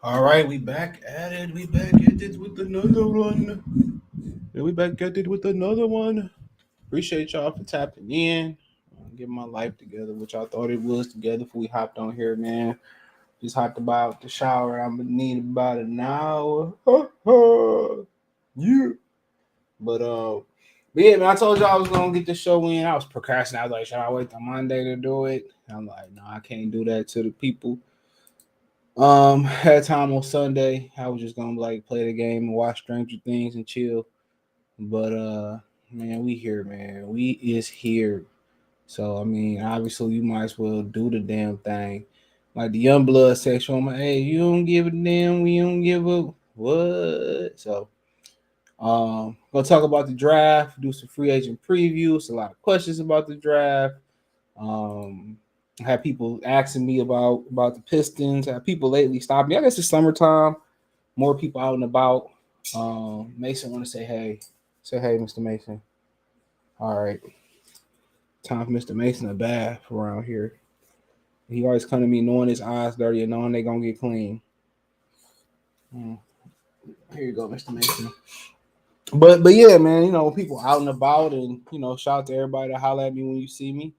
All right, we back at it. We back at it with another one. Yeah, we back at it with another one. Appreciate y'all for tapping in. Getting my life together, which I thought it was together before we hopped on here, man. Just hopped about the shower. I'm gonna need about an hour. Yeah. But yeah, man, I told y'all I was gonna get the show in. I was procrastinating. I was like, should I wait till Monday to do it? I'm like, no, I can't do that to the people. Had time on Sunday. I was just gonna like play the game and watch Stranger Things and chill. But man, we here, man. We is here. So I mean, obviously you might as well do the damn thing. Like the young blood section, I'm like, hey, you don't give a damn, we don't give a what. So gonna talk about the draft, do some free agent previews, a lot of questions about the draft. Um, I had people asking me about the Pistons. I have people lately stopped me. I guess it's summertime, more people out and about. Mason want to say hey. Say hey, Mr. Mason. All right, time for Mr. Mason a bath around here. He always come to me knowing his eyes dirty and knowing they gonna get clean. Mm. Here you go, Mr. Mason. But yeah, man, people out and about, and shout out to everybody that holler at me when you see me.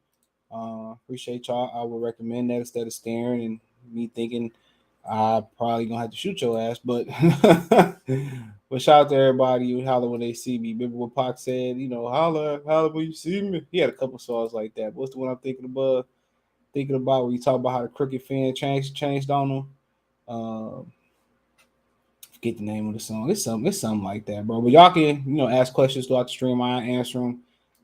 Appreciate y'all. I would recommend that instead of staring and me thinking I probably gonna have to shoot your ass. But but shout out to everybody who holler when they see me. Remember what Pac said? Holler when you see me. He had a couple songs like that. What's the one I'm thinking about? Thinking about where you talk about how the cricket fan changed on him. Forget the name of the song. It's something like that, bro. But y'all can ask questions throughout the stream. I answer them.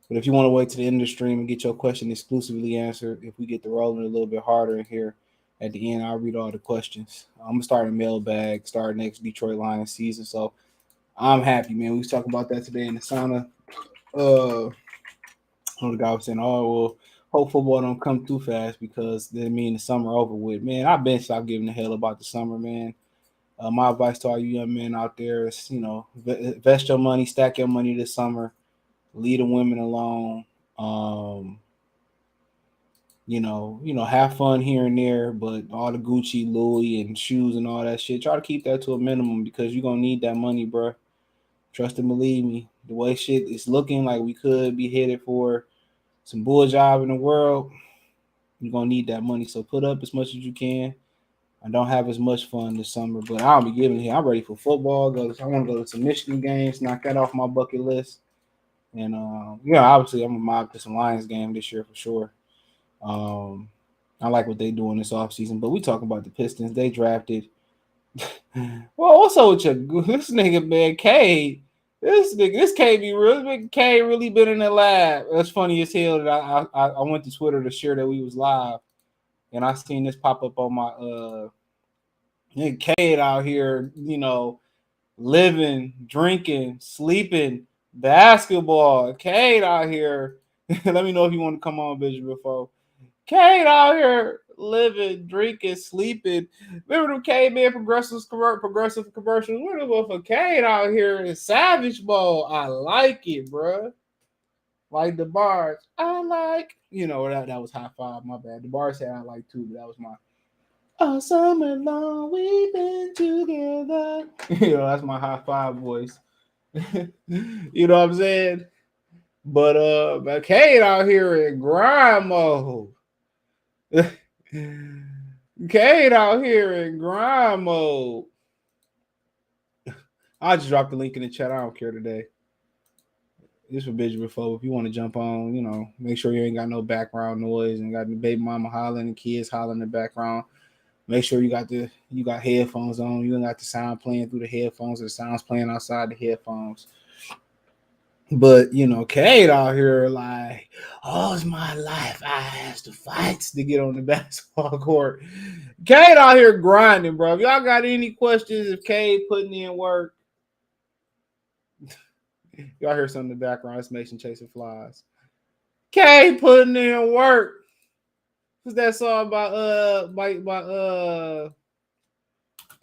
But if you want to wait to the end of the stream and get your question exclusively answered, if we get the rolling a little bit harder in here at the end, I'll read all the questions. I'm gonna start a mailbag, start next Detroit Lions season. So I'm happy, man. We was talking about that today in the sauna. One of the guy was saying, "Oh well, hope football don't come too fast because then mean the summer over with." Man, I've been stopped giving a hell about the summer, man. My advice to all you young men out there is, invest your money, stack your money this summer, leave the women alone. Um, have fun here and there, but all the Gucci, Louis, and shoes and all that shit, try to keep that to a minimum because you're gonna need that money, bro. Trust and believe me. The way shit is looking like we could be headed for some bull job in the world, you're gonna need that money. So put up as much as you can. I don't have as much fun this summer, but I'll be giving here. I'm ready for football. I want to go to some Michigan games, knock that off my bucket list. And obviously I'm a mob to some Lions game this year for sure. Um, I like what they doing this offseason. But we talking about the Pistons. They drafted. Well, what's up with this nigga, man? K. This K be real. K really been in the lab. That's funny as hell that I went to Twitter to share that we was live, and I seen this pop up on my Cade out here, living, drinking, sleeping, basketball. Cade out here. Let me know if you want to come on, bitch, before. Cade out here living, drinking, sleeping. Remember them caveman progressive commercials? What the fuck? Cade out here in savage mode. I like it, bruh. Like the bars. I like. That was high five. My bad. The bar said I like too, but that was my all summer long we've been together. That's my high five voice. You know what I'm saying? But Kate out here in grind mode. Kate out here in grind mode. I just dropped the link in the chat. I don't care today. This for Benjamin Fo. If you want to jump on, make sure you ain't got no background noise and got the baby mama hollering and kids hollering in the background. Make sure you got headphones on. You don't got the sound playing through the headphones or the sound's playing outside the headphones. But Kate out here like, oh, it's my life. I have to fight to get on the basketball court. Kate out here grinding, bro. If y'all got any questions, if Kate putting in work, y'all hear something in the background. It's Mason chasing flies. Kate putting in work. What's that song by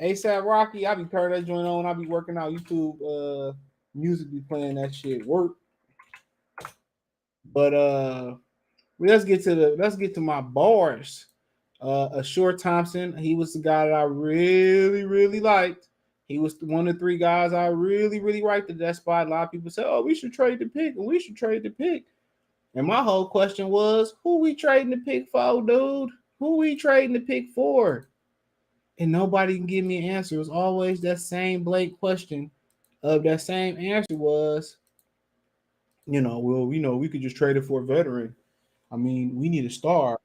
ASAP Rocky? I be turning that joint on. I be working out. YouTube music be playing that shit. Work. But let's get to my bars. Aussar Thompson, he was the guy that I really, really liked. He was one of the 3 guys I really, really liked at that spot. A lot of people say, "Oh, we should trade the pick, and we should trade the pick." And my whole question was, who we trading the pick for, dude? Who we trading the pick for? And nobody can give me an answer. It was always that same blank question. Of that same answer was, we could just trade it for a veteran. I mean, we need a star.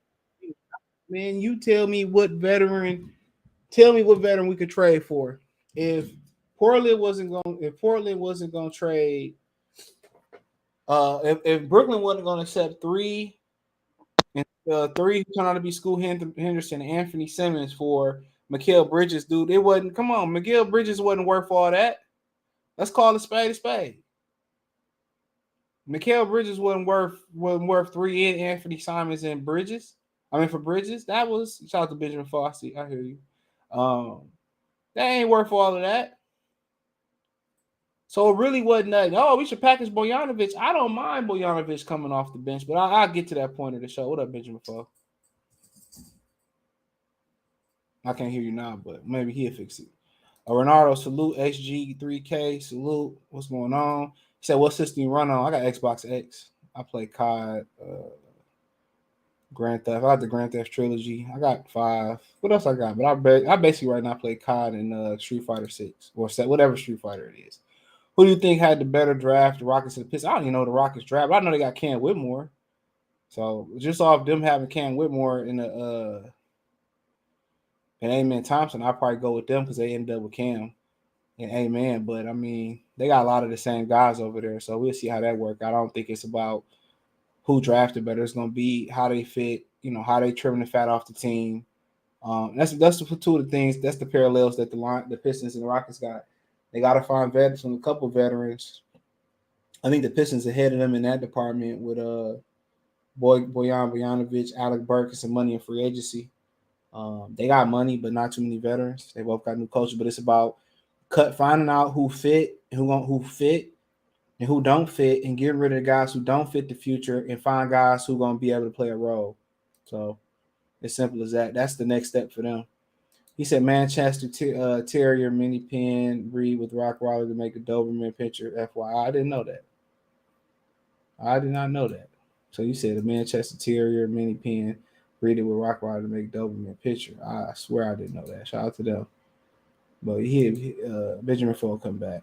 Man, you tell me what veteran. Tell me what veteran we could trade for. If Portland wasn't going to trade, if Brooklyn wasn't going to accept 3 and 3 who turned out to be Scoot Henderson and Anthony Simmons for Mikal Bridges, dude, it wasn't. Come on, Mikal Bridges wasn't worth all that. Let's call a spade a spade. Mikal Bridges wasn't worth 3 in Anthony Simons and Bridges. I mean, for Bridges, that was shout out to Benjamin Fossey. I hear you. That ain't worth all of that. So it really wasn't nothing. Oh, we should package Bojanovic. I don't mind Bojanovic coming off the bench, but I'll get to that point of the show. What up, Benjamin Fossey? I can't hear you now, but maybe he'll fix it. Renardo, salute. SG3K, salute. What's going on? He said, what system you run on? I got Xbox X. I play COD, Grand Theft. I got the Grand Theft trilogy. I got 5. What else I got? But I basically right now play COD and Street Fighter 6 or whatever Street Fighter it is. Who do you think had the better draft, the Rockets or the Pistons? I don't even know the Rockets draft. I know they got Cam Whitmore. So just off them having Cam Whitmore in the and Amen Thompson, I'll probably go with them because they ended up with Cam and Amen. But I mean, they got a lot of the same guys over there. So we'll see how that works. I don't think it's about who drafted better. It's going to be how they fit, how they trimming the fat off the team. That's the 2 of the things. That's the parallels that the Pistons and the Rockets got. They got to find veterans from a couple veterans. I think the Pistons ahead of them in that department with Bojan Bojanovic, Alec Burks, and some money in free agency. They got money, but not too many veterans. They both got new coaches, but it's about finding out who fit and who fit and who don't fit, and getting rid of the guys who don't fit the future, and find guys who going to be able to play a role. So as simple as that. That's the next step for them. He said Manchester Terrier mini pen breed with Rockwaller to make a Doberman picture. FYI, I didn't know that. I did not know that. So you said a Manchester Terrier mini pen breed it with Rockwaller to make a Doberman picture. I swear I didn't know that. Shout out to them. But Benjamin Ford come back.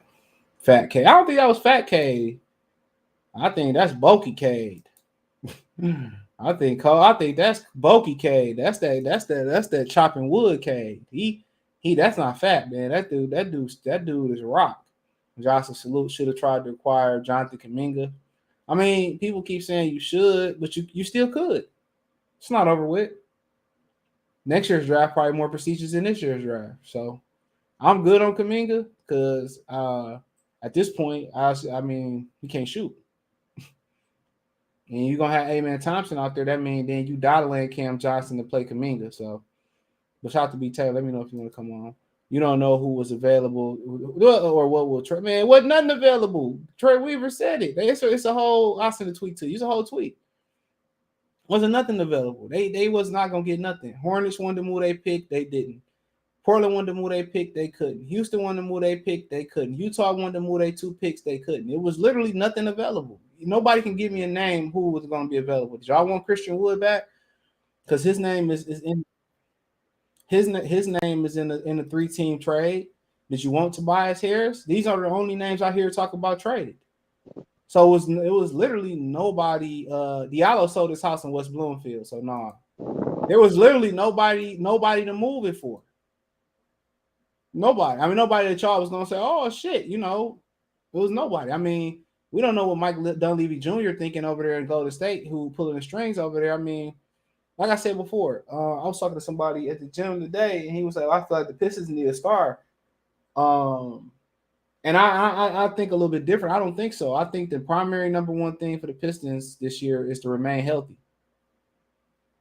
Fat K. I don't think that was Fat K. I think that's Bulky K. I think that's Bulky K. That's that chopping wood K. He that's not fat, man. That dude is a rock. Johnson salute should have tried to acquire Jonathan Kuminga. I mean, people keep saying you should, but you still could. It's not over with. Next year's draft probably more prestigious than this year's draft. So I'm good on Kuminga because at this point, I mean, he can't shoot. And you're going to have Amen Thompson out there. That means then you dotting Cam Johnson to play Kuminga. So, but shout out to B. Taylor. Let me know if you want to come on. You don't know who was available or what will trade. Man, wasn't nothing available. Trey Weaver said it. It's a whole, I'll send a tweet to you. It's a whole tweet. Wasn't nothing available. They was not going to get nothing. Hornets wanted to move their pick. They didn't. Portland wanted to move their pick. They couldn't. Houston wanted to move their pick. They couldn't. Utah wanted to move their 2 picks. They couldn't. It was literally nothing available. Nobody can give me a name who was going to be available. Did y'all want Christian Wood back? Because his name is in his name is in the 3-team trade. Did you want Tobias Harris? These are the only names I hear talk about traded. So it was literally nobody. Diallo sold his house in West Bloomfield. So nah. There was literally nobody to move it for. Nobody. I mean, nobody that y'all was gonna say, "Oh shit," it was nobody. I mean, we don't know what Mike Dunleavy Jr. thinking over there in Golden State, who pulling the strings over there. I mean, like I said before, I was talking to somebody at the gym today, and he was like, "I feel like the Pistons need a star." And I think a little bit different. I don't think so. I think the primary number one thing for the Pistons this year is to remain healthy,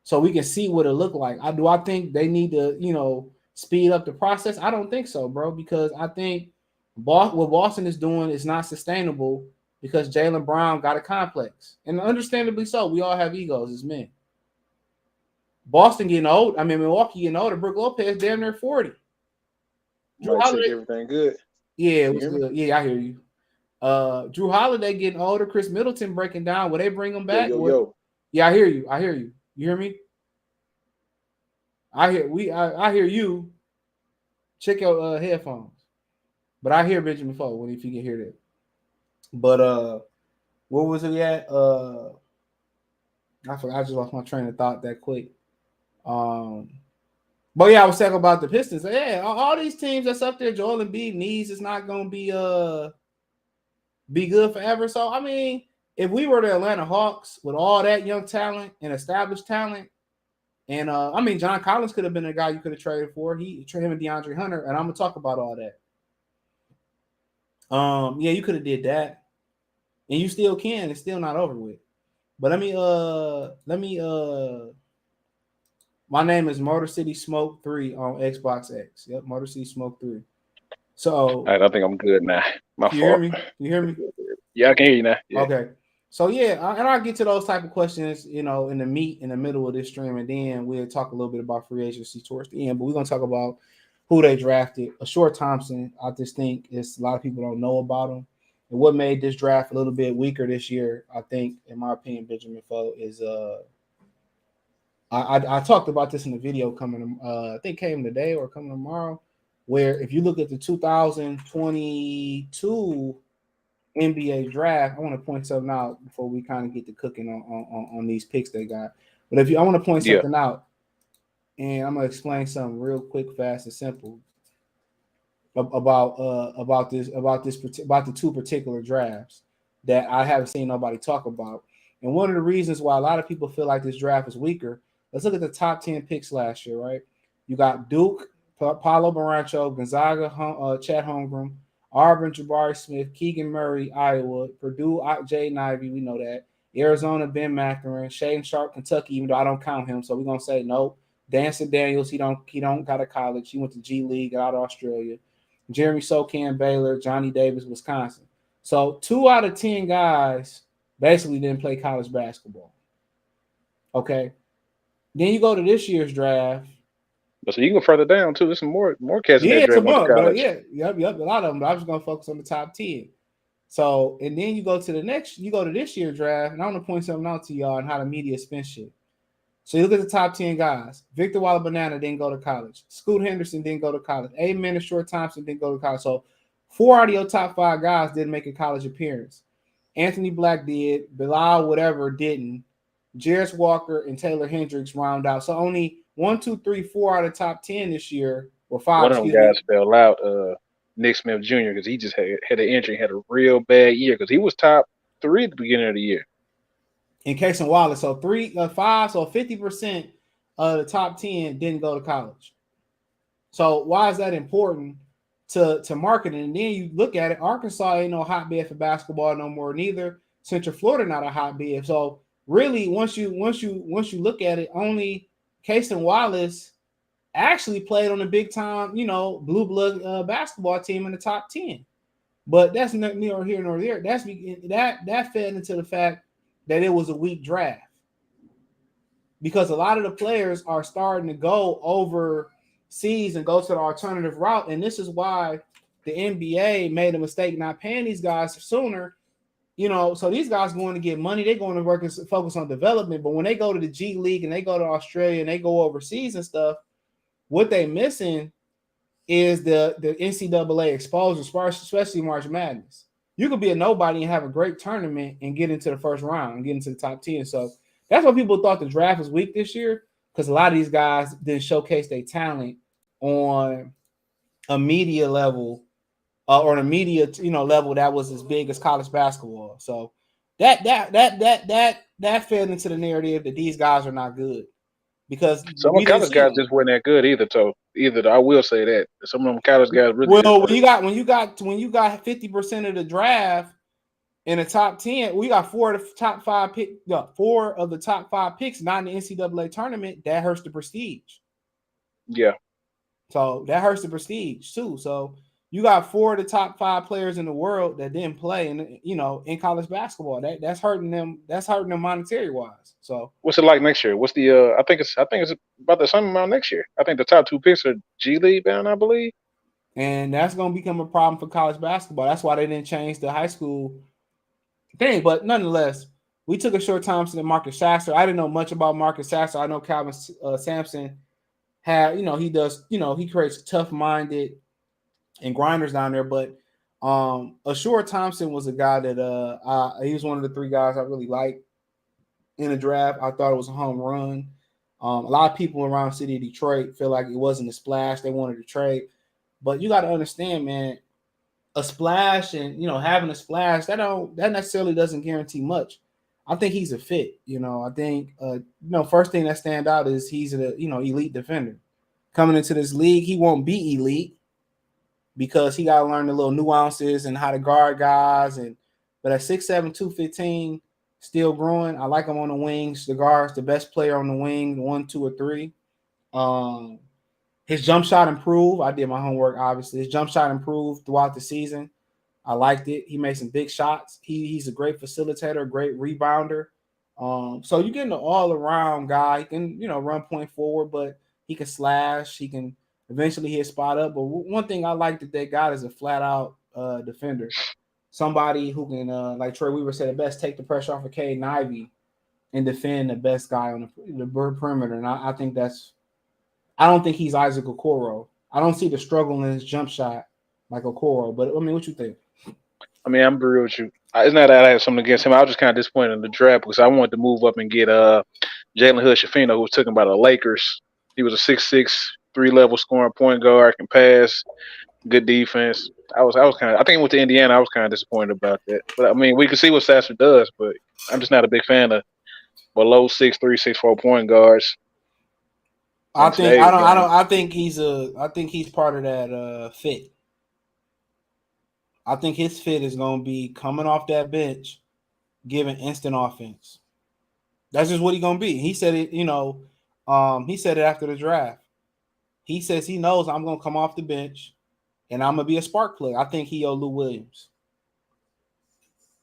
so we can see what it look like. I think they need to, speed up the process? I don't think so, bro, because I think what Boston is doing is not sustainable because Jaylen Brown got a complex. And understandably so. We all have egos as men. Boston getting old. I mean, Milwaukee getting older. Brook Lopez damn near 40. Drew Holiday, everything good. Yeah, it was good. Yeah, I hear you. Drew Holiday getting older. Chris Middleton breaking down. Will they bring him back? Yo. Yeah, I hear you. You hear me? I hear you. Check your headphones. But I hear Benjamin Foe if you can hear that. But what was it at? I forgot. I just lost my train of thought that quick. But yeah, I was talking about the Pistons. Yeah, all these teams that's up there, Joel Embiid needs is not gonna be good forever. So I mean, if we were the Atlanta Hawks with all that young talent and established talent, and I mean, John Collins could have been a guy you could have traded for. Him and DeAndre Hunter, and I'm gonna talk about all that. Yeah, you could have did that, and you still can. It's still not over with. But let me my name is Motor City Smoke 3 on Xbox X. Yep, Motor City Smoke 3. So all right, I think I'm good now. My fault. You hear me? Yeah, I can hear you now. Yeah. Okay. So yeah, and I'll get to those type of questions, in the meat in the middle of this stream, and then we'll talk a little bit about free agency towards the end. But we're gonna talk about who they drafted. Aussar Thompson, I just think a lot of people don't know about him. And what made this draft a little bit weaker this year, I think, in my opinion, Benjamin Foe, is I talked about this in the video coming, I think came today or coming tomorrow, where if you look at the 2022 NBA draft, I want to point something out before we kind of get to cooking on these picks they got. But I want to point something out, and I'm gonna explain something real quick, fast and simple about the two particular drafts that I haven't seen nobody talk about. And one of the reasons why a lot of people feel like this draft is weaker. Let's look at the top 10 picks last year, right? You got Duke, Paolo Banchero, Gonzaga, Chet Holmgren, Auburn, Jabari Smith, Keegan Murray, Iowa, Purdue, Jaden Ivey, we know that. Arizona, Ben Mathurin, Shaden Sharp, Kentucky, even though I don't count him, so we're gonna say nope. Dancer Daniels, he don't got a college. He went to G League out of Australia. Jeremy Sokan, Baylor, Johnny Davis, Wisconsin. So 2 out of 10 guys basically didn't play college basketball. Okay. Then you go to this year's draft. But so you can go further down too. There's some more cats in that draft. Yep. A lot of them. But I'm just gonna focus on the top 10. So, and then you go to this year's draft, and I want to point something out to y'all on how the media spin shit. So you look at the top 10 guys. Victor Wembanyama didn't go to college. Scoot Henderson didn't go to college. Amen Aussar Thompson didn't go to college. So 4 out of your top 5 guys didn't make a college appearance. Anthony Black did. Bilal whatever didn't. Jarris Walker and Taylor Hendricks round out. So only 1, 2, 3, 4 out of the top 10 this year, or 5. One of them guys fell out. Nick Smith Jr. because he just had an injury, had a real bad year because he was top 3 at the beginning of the year. In Casey Wallace, so 5, so 50% of the top 10 didn't go to college. So why is that important to marketing? And then you look at it, Arkansas ain't no hotbed for basketball no more. Neither Central Florida not a hotbed. So really, once you look at it, only Casey Wallace actually played on a big time, blue blood basketball team in the top 10. But that's neither here nor there. That fed into the fact that it was a weak draft because a lot of the players are starting to go overseas and go to the alternative route. And this is why the NBA made a mistake not paying these guys sooner. So these guys going to get money. They're going to work and focus on development. But when they go to the G League and they go to Australia and they go overseas and stuff, what they missing is the NCAA exposure, especially March Madness. You could be a nobody and have a great tournament and get into the first round and get into the top 10. So that's why people thought the draft was weak this year, because a lot of these guys didn't showcase their talent on a media level or a media level that was as big as college basketball. So that fed into the narrative that these guys are not good. Because some of the college guys just weren't that good either. So I will say that some of them college guys really. Well, when you got 50% of the draft in the top 10, we got 4 of the top 5 pick. 4 of the top 5 picks not in the NCAA tournament. That hurts the prestige. Yeah. So that hurts the prestige too. So you got 4 of the top 5 players in the world that didn't play in college basketball. That's hurting them. That's hurting them monetary wise. So What's it like next year? What's the I think it's about the same amount next year. I think the top 2 picks are G League bound, I believe. and that's going to become a problem for college basketball. That's why they didn't change the high school thing. But nonetheless, we took a short Thompson and Marcus Sasser. I didn't know much about Marcus Sasser. I know Calvin Sampson had, he does, he creates tough-minded and grinders down there. But Aussar Thompson was a guy that he was one of the 3 guys I really liked in the draft. I thought it was a home run. A lot of people around the city of Detroit feel like it wasn't a splash. They wanted to trade. But you got to understand, man, a splash and having a splash that necessarily doesn't guarantee much. I think he's a fit. I think first thing that stand out is he's an elite defender. Coming into this league, he won't be elite because he got to learn the little nuances and how to guard guys. But at 6'7", 215, still growing. I like him on the wings. The guard's the best player on the wing, 1, 2, or 3. His jump shot improved. I did my homework, obviously. His jump shot improved throughout the season. I liked it. He made some big shots. He's a great facilitator, great rebounder. So you're getting an all-around guy. He can, run point forward, but he can slash. He can eventually hit spot up. But one thing I like that they got is a flat-out defender. Somebody who can, like Troy Weaver said it best, take the pressure off of Caden Ivey and defend the best guy on the perimeter. And I think I don't think he's Isaac Okoro. I don't see the struggle in his jump shot like Okoro. But, what you think? I mean, I'm real with you. It's not that I have something against him. I was just kind of disappointed in the draft because I wanted to move up and get Jalen Hood-Schifino, who was taken by the Lakers. He was a 6'6", 3-level scoring point guard, can pass, good defense. I think he went to Indiana. I was kind of disappointed about that. But I mean, we can see what Sasser does, but I'm just not a big fan of below 6'3", 6'4" point guards. I think he's part of that fit. I think his fit is going to be coming off that bench, giving instant offense. That's just what he's going to be. He said it, he said it after the draft. He says he knows I'm going to come off the bench and I'm going to be a spark plug. I think he Lou Williams.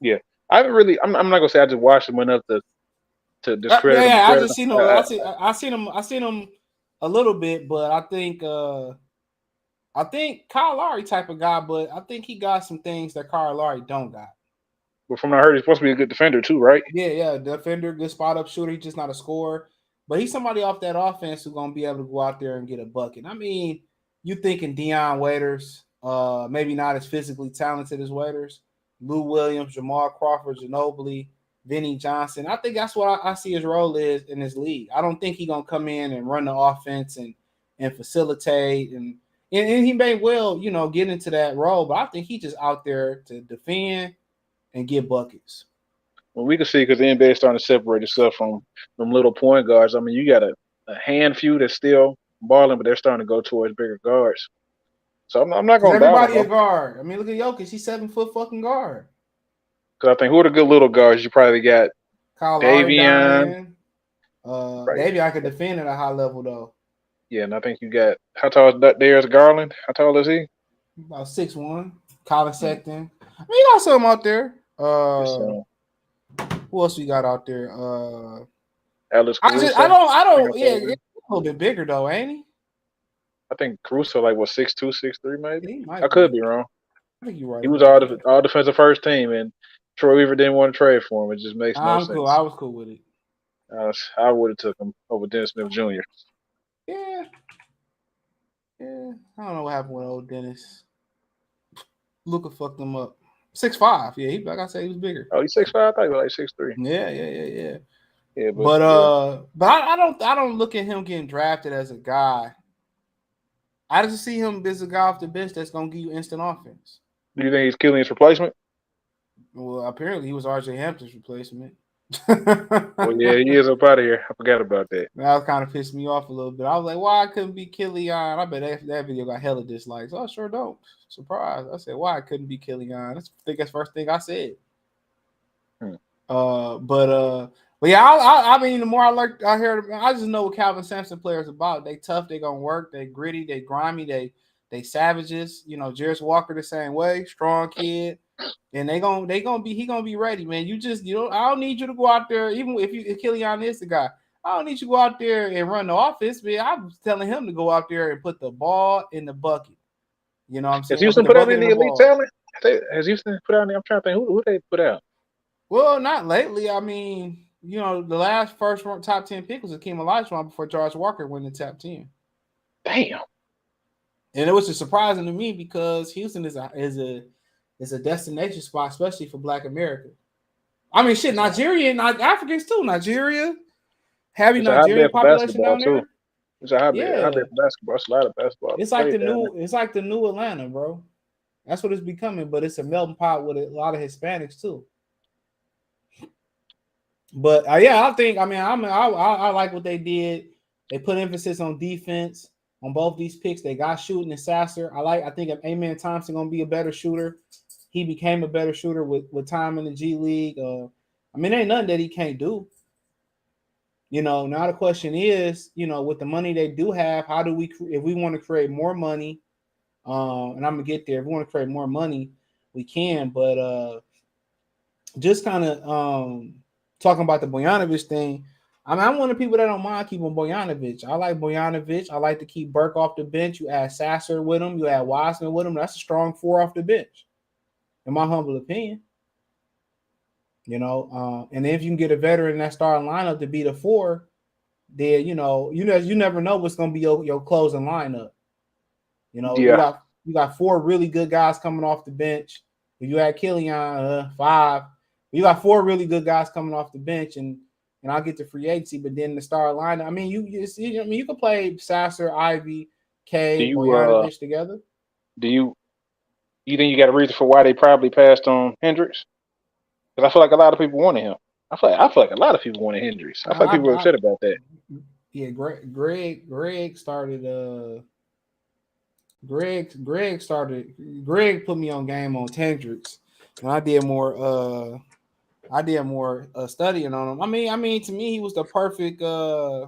Yeah. I'm not going to say I just watched him enough to discredit him. I just seen him. I seen him a little bit, but I think Kyle Lowry type of guy, but I think he got some things that Kyle Lowry don't got. But from what I heard, he's supposed to be a good defender too, right? Yeah, defender, good spot up shooter. He's just not a scorer, but he's somebody off that offense who's gonna be able to go out there and get a bucket. I mean, you thinking Deion Waiters, maybe not as physically talented as Waiters, Lou Williams, Jamal Crawford, Ginobili, Vinny Johnson. I think that's what I see his role is in this league. I don't think he's gonna come in and run the offense and facilitate and he may well, get into that role, but I think he's just out there to defend and get buckets. Well, we can see because the NBA is starting to separate itself from little point guards. I mean, you got a handful that's still balling, but they're starting to go towards bigger guards. So I'm not going to doubt everybody a guard. I mean, look at Jokic. He's 7-foot fucking guard. Because I think who are the good little guards? You probably got Kyle Davion. Right. Davion could defend at a high level, though. Yeah, and I think you got – how tall is Darius Garland? How tall is he? About 6'1". Colin Sexton. I mean, you got some out there. Who else we got out there? Alex Caruso. I don't. Yeah, he's a little bit bigger though, ain't he? I think Caruso 6'2", 6'3", maybe. I could be wrong. I think you're right. He was all defensive first team, and Troy Weaver didn't want to trade for him. It just makes no sense. Cool. I was cool with it. I would have took him over Dennis Smith Jr. Yeah. I don't know what happened with old Dennis. Luka fucked him up. 6'5". Yeah, like I said, he was bigger. Oh, he's 6'5". I thought he was 6'3". Yeah. Yeah, but I don't look at him getting drafted as a guy. I just see him as a guy off the bench that's gonna give you instant offense. Do you think he's Killian's replacement? Well, apparently he was RJ Hampton's replacement. Well, yeah, he is up out of here. I forgot about that. That kind of pissed me off a little bit. I was like, why I couldn't be Killian? I bet that video got hella dislikes. Oh, sure don't. Surprise. I said, why I couldn't be Killian? I think that's the first thing I said. But yeah, I mean, the more I hear, I just know what Calvin Sampson players about. They tough, they gonna work, they gritty, they grimy, they They savages. You know, Jarris Walker the same way, strong kid. And he gonna be ready, man. I don't need you to go out there, even if Killian is the guy. I don't need you to go out there and run the offense, man. I was telling him to go out there and put the ball in the bucket. You know what I'm Has saying? Houston Put the put out bucket in any the elite ball. talent? Has Houston put out any? I'm trying to think who they put out. Well, not lately. I mean, you know, the last first top 10 pick was Akeem Olajuwon before Charles Walker went in the top 10. Damn. And it was just surprising to me because Houston is a destination spot, especially for Black America. I mean, shit, Nigeria and Africans too. Nigeria, heavy It's a hotbed Nigerian for population basketball down too. there. It's a hotbed Yeah, for basketball. It's a lot of basketball. it's like the new Atlanta, bro. That's what it's becoming. But it's a melting pot with a lot of Hispanics too. But yeah, I like what they did. They put emphasis on defense on both these picks. They got shooting and Sasser. I think Amen Thompson gonna be a better shooter. He became a better shooter with time in the G League. Ain't nothing that he can't do. You know, now the question is, you know, with the money they do have, how do we, if we want to create more money, and I'm gonna get there. If we want to create more money, we can. But just kind of talking about the Bojanovic thing. I mean, I'm one of the people that don't mind keeping Bojanovic. I like Bojanovic. I like to keep Burke off the bench. You add Sasser with him. You add Wiseman with him. That's a strong 4 off the bench, in my humble opinion. You know, and if you can get a veteran in that starting lineup to be the 4, then you never know what's going to be your closing lineup. You know, yeah. you got 4 really good guys coming off the bench. If you had Killian, 5. You got 4 really good guys coming off the bench, and I'll get to free agency. But then the star lineup, I mean, you can play Sasser, Ivy, K, Bojanovic together. Do you think you got a reason for why they probably passed on Hendricks? Because I feel like a lot of people wanted him. I feel like a lot of people wanted Hendricks. I feel like people were upset about that. Yeah, Greg started. Greg put me on game on Hendricks, and I did more studying on him. I mean, to me, he was the perfect. I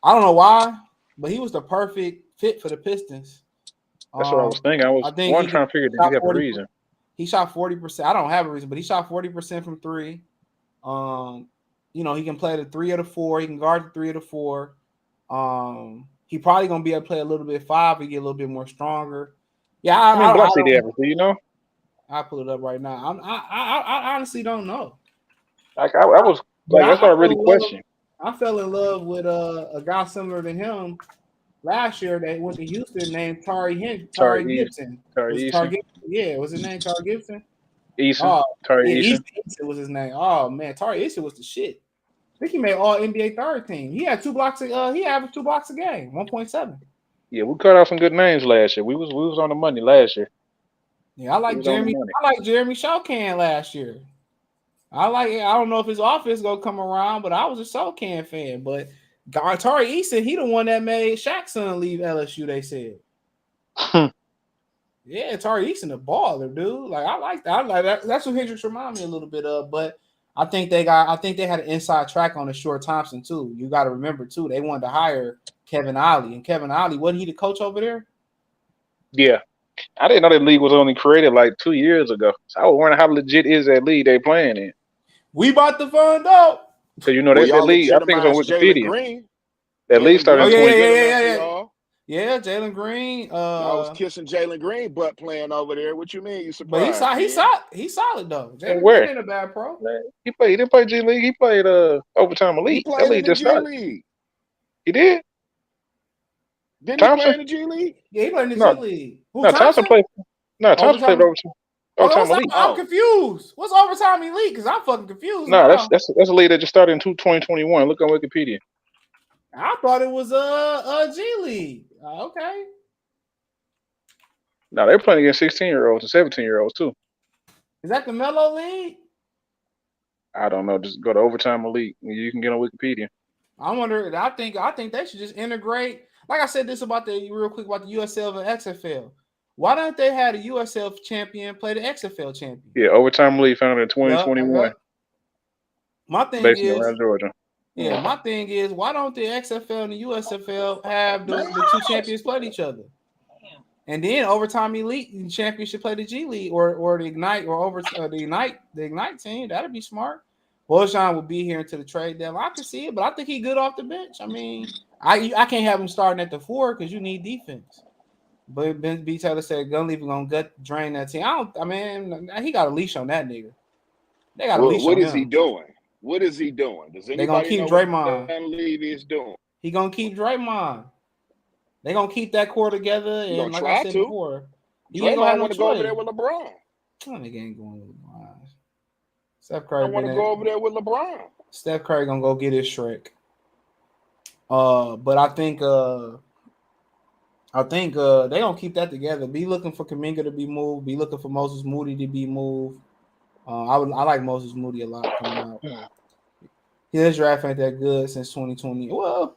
don't know why, but he was the perfect fit for the Pistons. That's what I was thinking. I think trying to figure, did you have a reason? He shot 40%. I don't have a reason, but he shot 40% from 3. You know, he can play the 3 or the 4. He can guard the 3 or the 4. He probably gonna be able to play a little bit 5 and get a little bit more stronger. Yeah, I mean, blocks he did everything, you know. I'll pull it up right now. I honestly don't know. Like I was like, that's what I really question. I fell in love with a guy similar to him last year that went to Houston named Tari Gibson. Yeah, what's his name? Tari Gibson? Eason. Tari Eason. Eason was his name. Oh man, Tari Eason was the shit. I think he made all NBA third team. He had 2 blocks. He averaged 2 blocks a game, 1.7. Yeah, we cut off some good names last year. We was on the money last year. Yeah, I like Jeremy Shokan last year. I don't know if his offense gonna come around, but I was a Shokan fan. But Tari Eason, he the one that made Shaq's son leave LSU. They said. Yeah, Tari Eason a baller, dude. Like I like that. I like that. That's what Hendricks remind me a little bit of. But I think they had an inside track on Aussar Thompson too. You got to remember too. They wanted to hire Kevin Ollie, and Kevin Ollie, wasn't he the coach over there? Yeah, I didn't know that league was only created like 2 years ago. So I was wondering how legit is that league they playing in. We about to find out. So you know that league, I think it's on Wikipedia. That league started in 2020. Yeah, Jalen Green. I was kissing Jalen Green butt playing over there. What you mean? You surprised? But he's solid though. Jalen Green ain't a bad pro. He didn't play G League. He played Overtime Elite. He played in the G League. He did. Didn't he play in the G League? Yeah, he played in the G League. Thompson played. No, Thompson played Overtime Elite. I'm confused. What's Overtime Elite? Because I'm fucking confused. No, that's a league that just started in 2021. Look on Wikipedia. I thought it was a G League. Okay. No, they're playing against 16-year-olds and 17-year-olds too. Is that the Melo League? I don't know. Just go to Overtime Elite. You can get on Wikipedia. I wonder. I think they should just integrate. Like I said, this about real quick about the USL and XFL. Why don't they have the USL champion play the XFL champion? Yeah, Overtime Elite founded in 2021. My thing based is around Georgia. Yeah, my thing is, why don't the XFL and the USFL have the 2 champions play each other? And then overtime elite championship play the G League or the Ignite or over the Ignite team. That'd be smart. Bojan will be here until the trade deadline. I can see it, but I think he's good off the bench. I mean, I can't have him starting at the 4 because you need defense. But Ben B. Taylor said Gunleaf gonna drain that team. He got a leash on that nigga. They got a leash on him. What is he doing? What is he doing? Does anybody gonna keep know Draymond. what Gunleaf is doing? He gonna keep Draymond. They gonna keep that core together, and like I said before, he ain't gonna want to go over there with LeBron. That nigga ain't going with LeBron. Steph Curry. I want to go over there with LeBron. Steph Curry gonna go get his Shrek. But I think they gonna keep that together. Be looking for Kuminga to be moved. Be looking for Moses Moody to be moved. I like Moses Moody a lot coming out. His draft ain't that good since 2020. Well,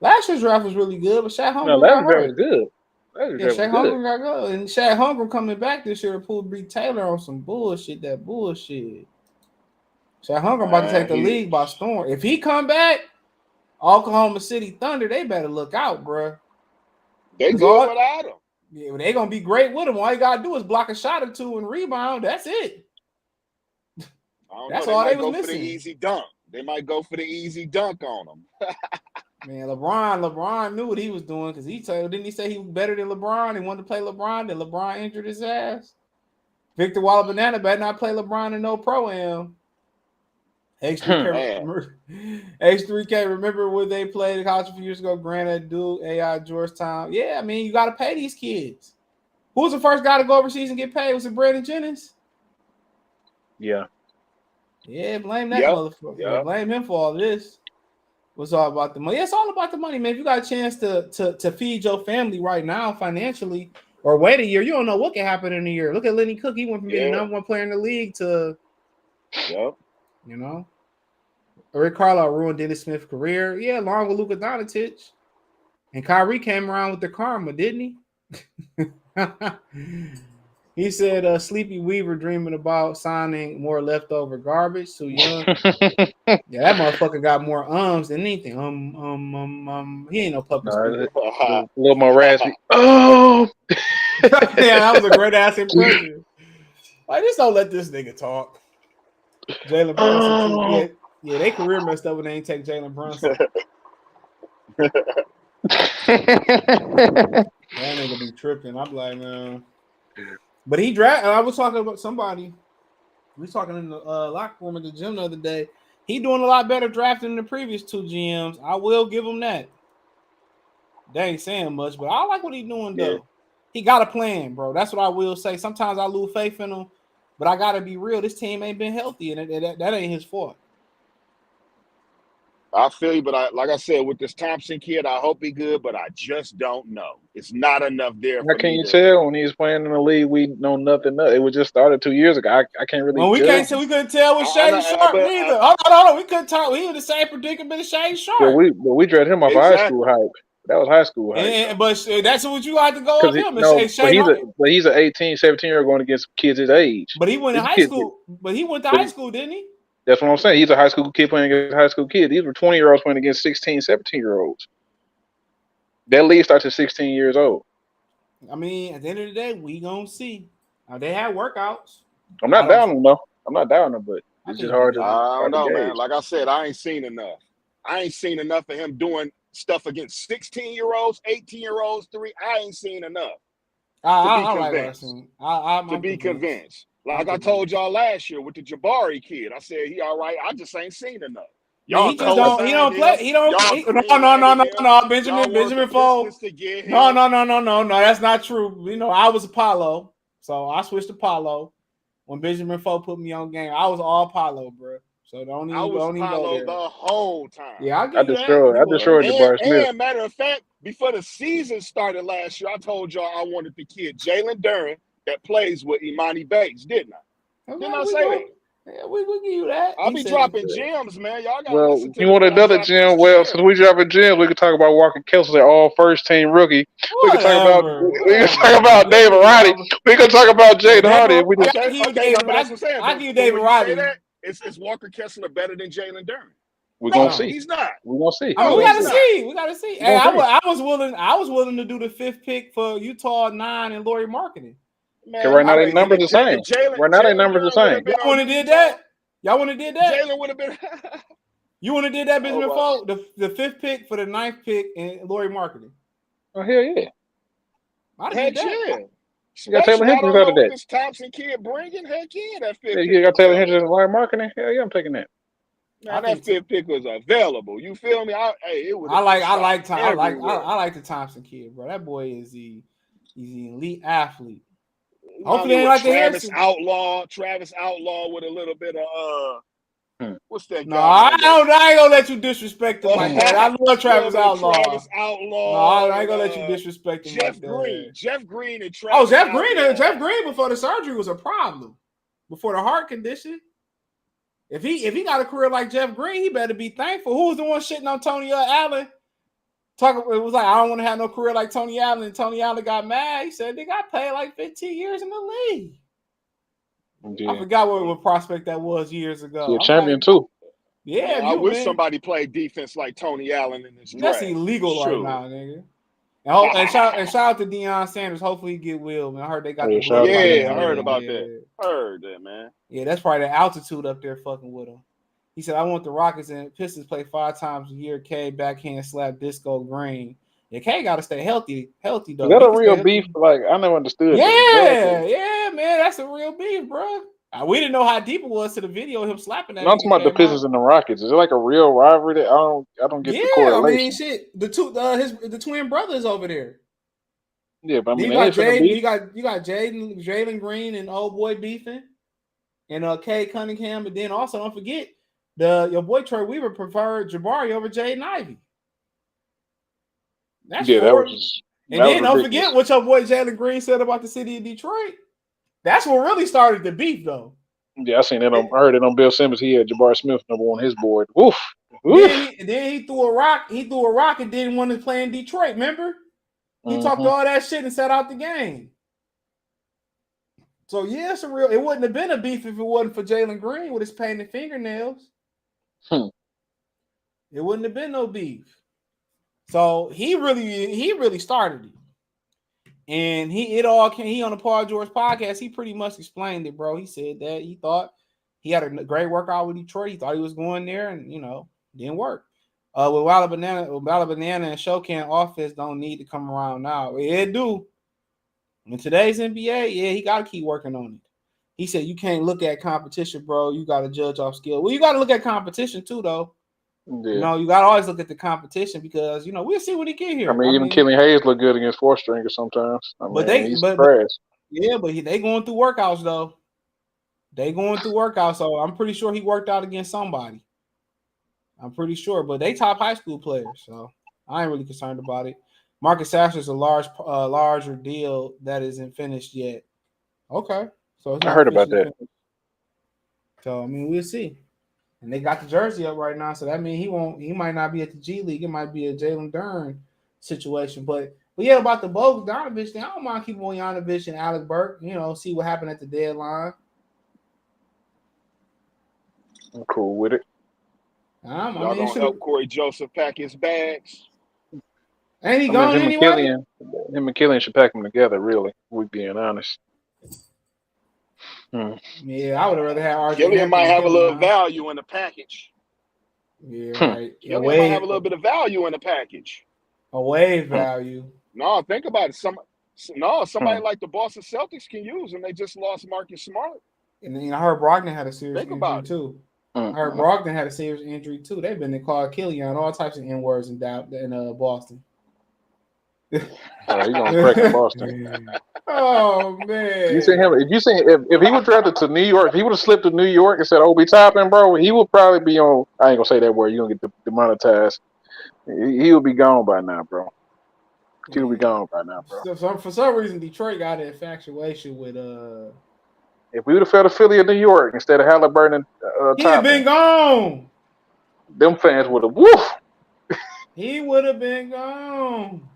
last year's draft was really good, but Shaq Hunger got hurt. Good. Shaq Hunger got good, and Shaq Hunger coming back this year to pull Bree Taylor on some bullshit. That bullshit. Shaq Hunger about to take the league by storm. If he come back, Oklahoma City Thunder, they better look out, bro. They good without him. Yeah, they gonna be great with him. All you gotta do is block a shot or two and rebound. That's it. That's all they was missing. For the easy dunk. They might go for the easy dunk on him. Man, LeBron knew what he was doing because didn't he say he was better than LeBron? He wanted to play LeBron, then LeBron injured his ass. Victor Walla Banana better not play LeBron in no pro-am. H3K, remember when they played the college a few years ago? Granted, Duke, AI, Georgetown. Yeah, I mean, you got to pay these kids. Who was the first guy to go overseas and get paid? Was it Brandon Jennings? Yeah. Yeah, blame that motherfucker. Yeah. Blame him for all this. It's all about the money. Yeah, it's all about the money, man. If you got a chance to feed your family right now financially, or wait a year, you don't know what can happen in a year. Look at Lenny Cook. He went from being the number 1 player in the league to, Rick Carlisle ruined Dennis Smith's career. Yeah, along with Luka Doncic. And Kyrie came around with the karma, didn't he? He said Sleepy Weaver dreaming about signing more leftover garbage. Too young. Yeah, that motherfucker got more than anything. He ain't no puppet. A little more raspy. Oh, yeah, that was a great ass impression. Like, just don't let this nigga talk. Jalen Brunson. Yeah, they career messed up when they ain't take Jalen Brunson. That nigga be tripping. I'm like, man. But he drafted. I was talking about somebody. We was talking in the locker room at the gym the other day. He doing a lot better drafting than the previous 2 GMs. I will give him that. They ain't saying much, but I like what he's doing though. Yeah. He got a plan, bro. That's what I will say. Sometimes I lose faith in him, but I gotta be real. This team ain't been healthy, and that ain't his fault. I feel you, but like I said, with this Thompson kid, I hope he good, but I just don't know. It's not enough there. How can you tell when he's playing in the league? We know nothing. It was just started 2 years ago. I can't really. Well, we couldn't tell with Shane Sharp neither. Hold on. We couldn't tell. He was the same predicament as Shane Sharp. Yeah, we drafted him off high school hype. That was high school hype. But that's what you like to go with him. But he's an 18, 17-year-old going against kids his age. But he went to high school. But he went to high school, didn't he? That's what I'm saying. He's a high school kid playing against high school kids. These were 20-year-olds playing against 16, 17-year-olds. That league starts at 16 years old. I mean, at the end of the day, we gonna see. Now, they had workouts. I'm not down them, though. I'm not down them, but it's just hard to. I don't know, man. Like I said, I ain't seen enough. I ain't seen enough of him doing stuff against 16-year-olds, 18-year-olds, I ain't seen enough. To be convinced. Like I told y'all last year with the Jabari kid, I said he all right. I just ain't seen enough. Y'all he don't play. He don't. No. Benjamin Fold. No. That's not true. You know, I was Apollo, so I switched to Apollo when Benjamin Fold put me on game. I was all Apollo, bro. So don't even go there. The whole time. Yeah, I destroyed Jabari Smith. And matter of fact, before the season started last year, I told y'all I wanted the kid Jalen Duren that plays with Imani Bates, didn't I? Didn't I say that? Yeah, we give you that. I'll be dropping gems, man. Y'all got to listen to you want another gem? Well, since we dropping gems, we can talk about Walker Kessler, all first team rookie. We can talk about David Roddy. We can talk about Jaden Hardy. I give you David Roddy. Is Walker Kessler better than Jalen Duren? We're No, gonna see. he's not. We're gonna see. I mean, No, we he's gotta not. see. We gotta see. We Hey, gonna see. I was willing to do the 5th pick for Utah 9 and Laurie Marketing. Because right now their numbers the same. Right now their numbers the same. Y'all wouldn't have did that? Y'all wouldn't have did that? Jalen would have been. You wouldn't have did that, Benjamin Oh, Folk? The 5th pick for the 9th pick and Laurie Marketing. Oh hell yeah! I'd have did Heck that. yeah. You got Taylor Especially, I Hendricks don't out know of what that. this Thompson kid bringing. Heck yeah, that fifth Yeah, pick you got was Taylor available. Hendricks and Laurie Marketing. Hell yeah, I'm taking that. Man, that fifth pick was available. You feel me? It would. I like the Thompson kid, bro. That boy is he's an elite athlete. Hopefully, they like Travis Outlaw with a little bit of what's that? No, I ain't gonna let you disrespect him like that. I love Travis Outlaw. No, I ain't gonna let you disrespect him like that. Jeff Green and Travis. Jeff Green before the surgery was a problem. Before the heart condition. If he got a career like Jeff Green, he better be thankful. Who was the one shitting on Tony Allen? It was like, I don't want to have no career like Tony Allen. And Tony Allen got mad. He said they got paid like 15 years in the league. Yeah. I forgot what prospect that was years ago. He's a champion too. Yeah, I wish somebody played defense like Tony Allen in this draft. That's illegal right now, nigga. And shout out to Deion Sanders. Hopefully he get Will, man. I heard they got the blood. Yeah, I heard about that. Heard that, man. Yeah, that's probably the altitude up there fucking with him. He said, I want the Rockets and Pistons play 5 times a year. K backhand slap Disco Green. Yeah, K got to stay healthy though. Is that a real beef? Like, I never understood. Yeah, man, that's a real beef, bro. We didn't know how deep it was to the video of him slapping that. I'm talking about the Pistons and the Rockets. Is it like a real rivalry? That I don't get the correlation. I mean, shit. The twin brothers over there. Yeah, but I mean, you got Jalen Green and old boy beefing, and Kay Cunningham, and then also don't forget your boy Troy Weaver preferred Jabari over Jaden Ivey. Don't forget what your boy Jalen Green said about the city of Detroit. That's what really started the beef, though. Yeah, I seen that. I heard it on Bill Simmons. He had Jabari Smith number on his board. Woof. Then he threw a rock. He threw a rock and didn't want to play in Detroit. Remember? He talked all that shit and sat out the game. So yeah, it's a real. It wouldn't have been a beef if it wasn't for Jalen Green with his painted fingernails. It wouldn't have been no beef. So he really started it. And he on the Paul George podcast, he pretty much explained it, bro. He said that he thought he had a great workout with Detroit. He thought he was going there and, didn't work. With Walla Banana and Shokan offense don't need to come around now. It do. In today's NBA, he got to keep working on it. He said you can't look at competition, bro. You got to judge off skill. Well, you got to look at competition too, though. Yeah. You got to always look at the competition because, we'll see what he get here. I mean, even Killian Hayes look good against 4-stringers sometimes. But they going through workouts, though. They going through workouts, so I'm pretty sure he worked out against somebody. I'm pretty sure, but they top high school players, so I ain't really concerned about it. Marcus Sasser is a larger deal that isn't finished yet. Okay, so I heard about that. Finished. So I mean, we'll see. And they got the jersey up right now, so that means he might not be at the G League. It might be a Jalen Duren situation. But yeah, about the Bogdanovich thing, I don't mind keeping Bogdanovich and Alec Burke. See what happened at the deadline. I'm cool with it. Y'all gonna help Corey Joseph pack his bags? Ain't he going anyway? Him and Killian should pack them together, really. We're being honest. Yeah, I would have rather had RJ. Killian might have a little value in the package. Yeah, right. Killian might have a little bit of value in the package. A wave value. No, think about it. Somebody like the Boston Celtics can use him. They just lost Marcus Smart. And then I heard Brogdon had a serious injury too. I heard Brogdon had a serious injury too. They've been called Killian all types of N-words in Boston. He's gonna break in Boston. Oh man! You see him? If he was drafted to New York, if he would have slipped to New York and said Obi Toppin, bro, he would probably be on. I ain't gonna say that word. You're gonna get demonetized. He would be gone by now, bro. He would be gone by now, bro. So for some reason, Detroit got an infatuation with If we would have felt Philly or New York instead of Halliburton, he'd have been gone. Them fans would have woof. He would have been gone.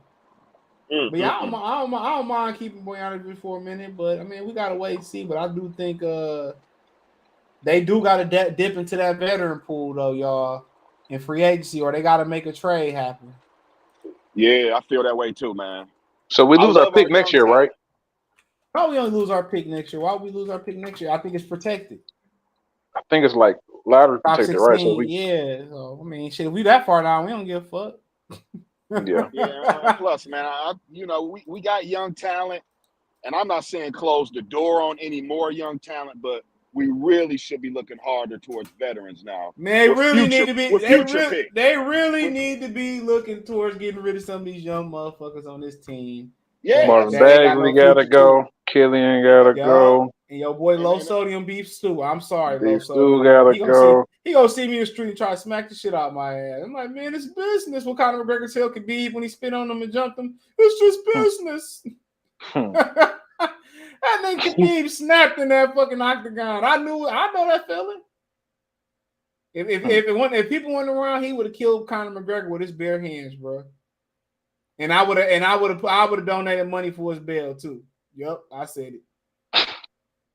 But yeah, I don't mind keeping Bogdanovich for a minute, but I mean we gotta wait and see. But I do think they do gotta dip into that veteran pool though, y'all. in free agency, or they got to make a trade happen. Yeah, I feel that way too, man. So we lose our pick our next young year, right? talent. Probably only lose our pick next year. Why would we lose our pick next year? I think it's protected. I think it's like lottery Top protected, right? So 16, yeah. So I mean, shit, if we that far down, we don't give a fuck. Yeah. Yeah, plus, man, we got young talent, and I'm not saying close the door on any more young talent, but we really should be looking harder towards veterans now. Man, they really need to be. Picks. They really need to be looking towards getting rid of some of these young motherfuckers on this team. Yeah, Marvin That ain't got Bagley no gotta future go. too. Killian gotta go. And your boy low And- sodium beef stew. I'm sorry, low Beef sodium. Stew gotta He go. gonna see me in the street and try to smack the shit out of my ass. I'm like, man, it's business. What kind of McGregor's tail could be when he spit on them and jumped them? It's just business. That nigga Khabib snapped in that fucking octagon. I know that feeling. If people went around, he would have killed Conor McGregor with his bare hands, bro. And I would have donated money for his bail too. Yep, I said it.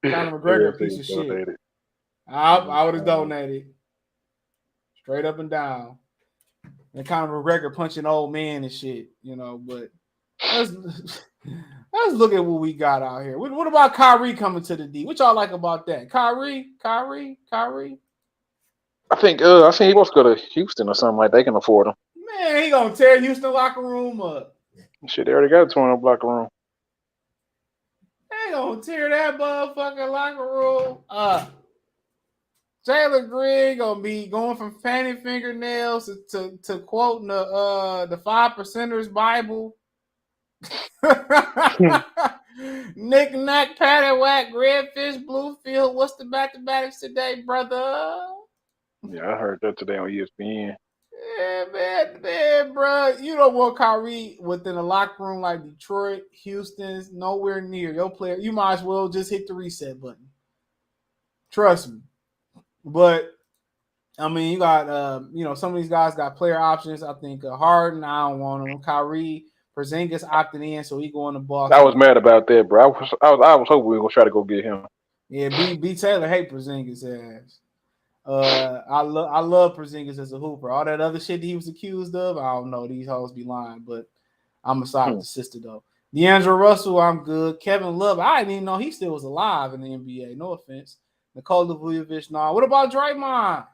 Conor McGregor, a piece of shit. I would have donated straight up and down. And Conor McGregor punching old man and shit, But let's look at what we got out here. What about Kyrie coming to the D? What y'all like about that? Kyrie. I think he wants to go to Houston or something like they can afford him. Man, he gonna tear Houston locker room up. Shit, they already got a torn up locker room. They gonna tear that motherfucking locker room up. Jalen Green gonna be going from fanny fingernails to quoting the 5%ers Bible. Knick knack, paddywhack, redfish, bluefield. What's the mathematics today, brother? Yeah, I heard that today on ESPN. Yeah, man, bro. You don't want Kyrie within a locker room like Detroit, Houston's nowhere near your player. You might as well just hit the reset button. Trust me. But I mean, you got some of these guys got player options. I think Harden, I don't want him. Kyrie, Porzingis opted in, so he going to Boston. I was mad about that, bro. I was hoping we were gonna try to go get him. Yeah, B Taylor hate Porzingis ass. I love Porzingis as a hooper. All that other shit that he was accused of, I don't know. These hoes be lying, but I'm a side with the sister though. D'Angelo Russell, I'm good. Kevin Love, I didn't even know he still was alive in the NBA. No offense. Nikola Vujovic, nah. What about Draymond?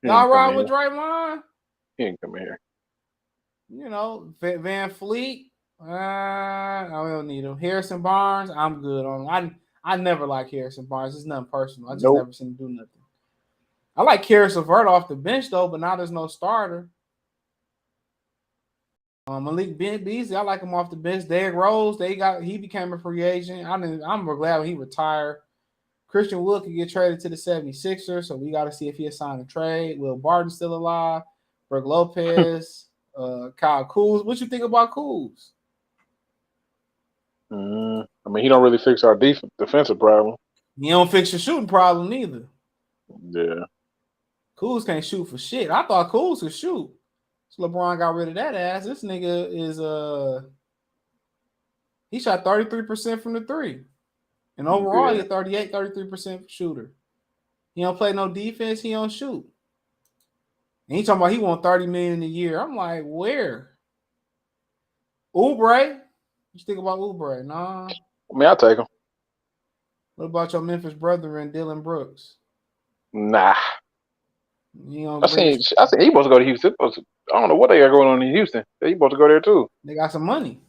Y'all ride with Draymond? He ain't coming here. Van Fleet. I don't need him. Harrison Barnes, I'm good on him. I never like Harrison Barnes. It's nothing personal. I just never seen him do nothing. I like Karis LeVert off the bench though, but now there's no starter. Malik Beasley, I like him off the bench. Derrick Rose, he became a free agent. I'm glad when he retired. Christian Wood could get traded to the 76ers, so we got to see if he signed a trade. Will Barton still alive? Brook Lopez, Kyle Kuz. What you think about Kuz? I mean, he don't really fix our defensive problem. He don't fix your shooting problem either. Yeah. Kuz can't shoot for shit. I thought Kuz could shoot. So LeBron got rid of that ass. This nigga is he shot 33% from the three. And overall, he's a 33% shooter. He don't play no defense. He don't shoot. And he talking about he want $30 million a year. I'm like, where? Oubre? What you think about Oubre? Nah. I mean, I'll take him. What about your Memphis brother and Dylan Brooks? Nah. I seen he supposed to go to Houston. I don't know what they got going on in Houston. He supposed to go there too. They got some money.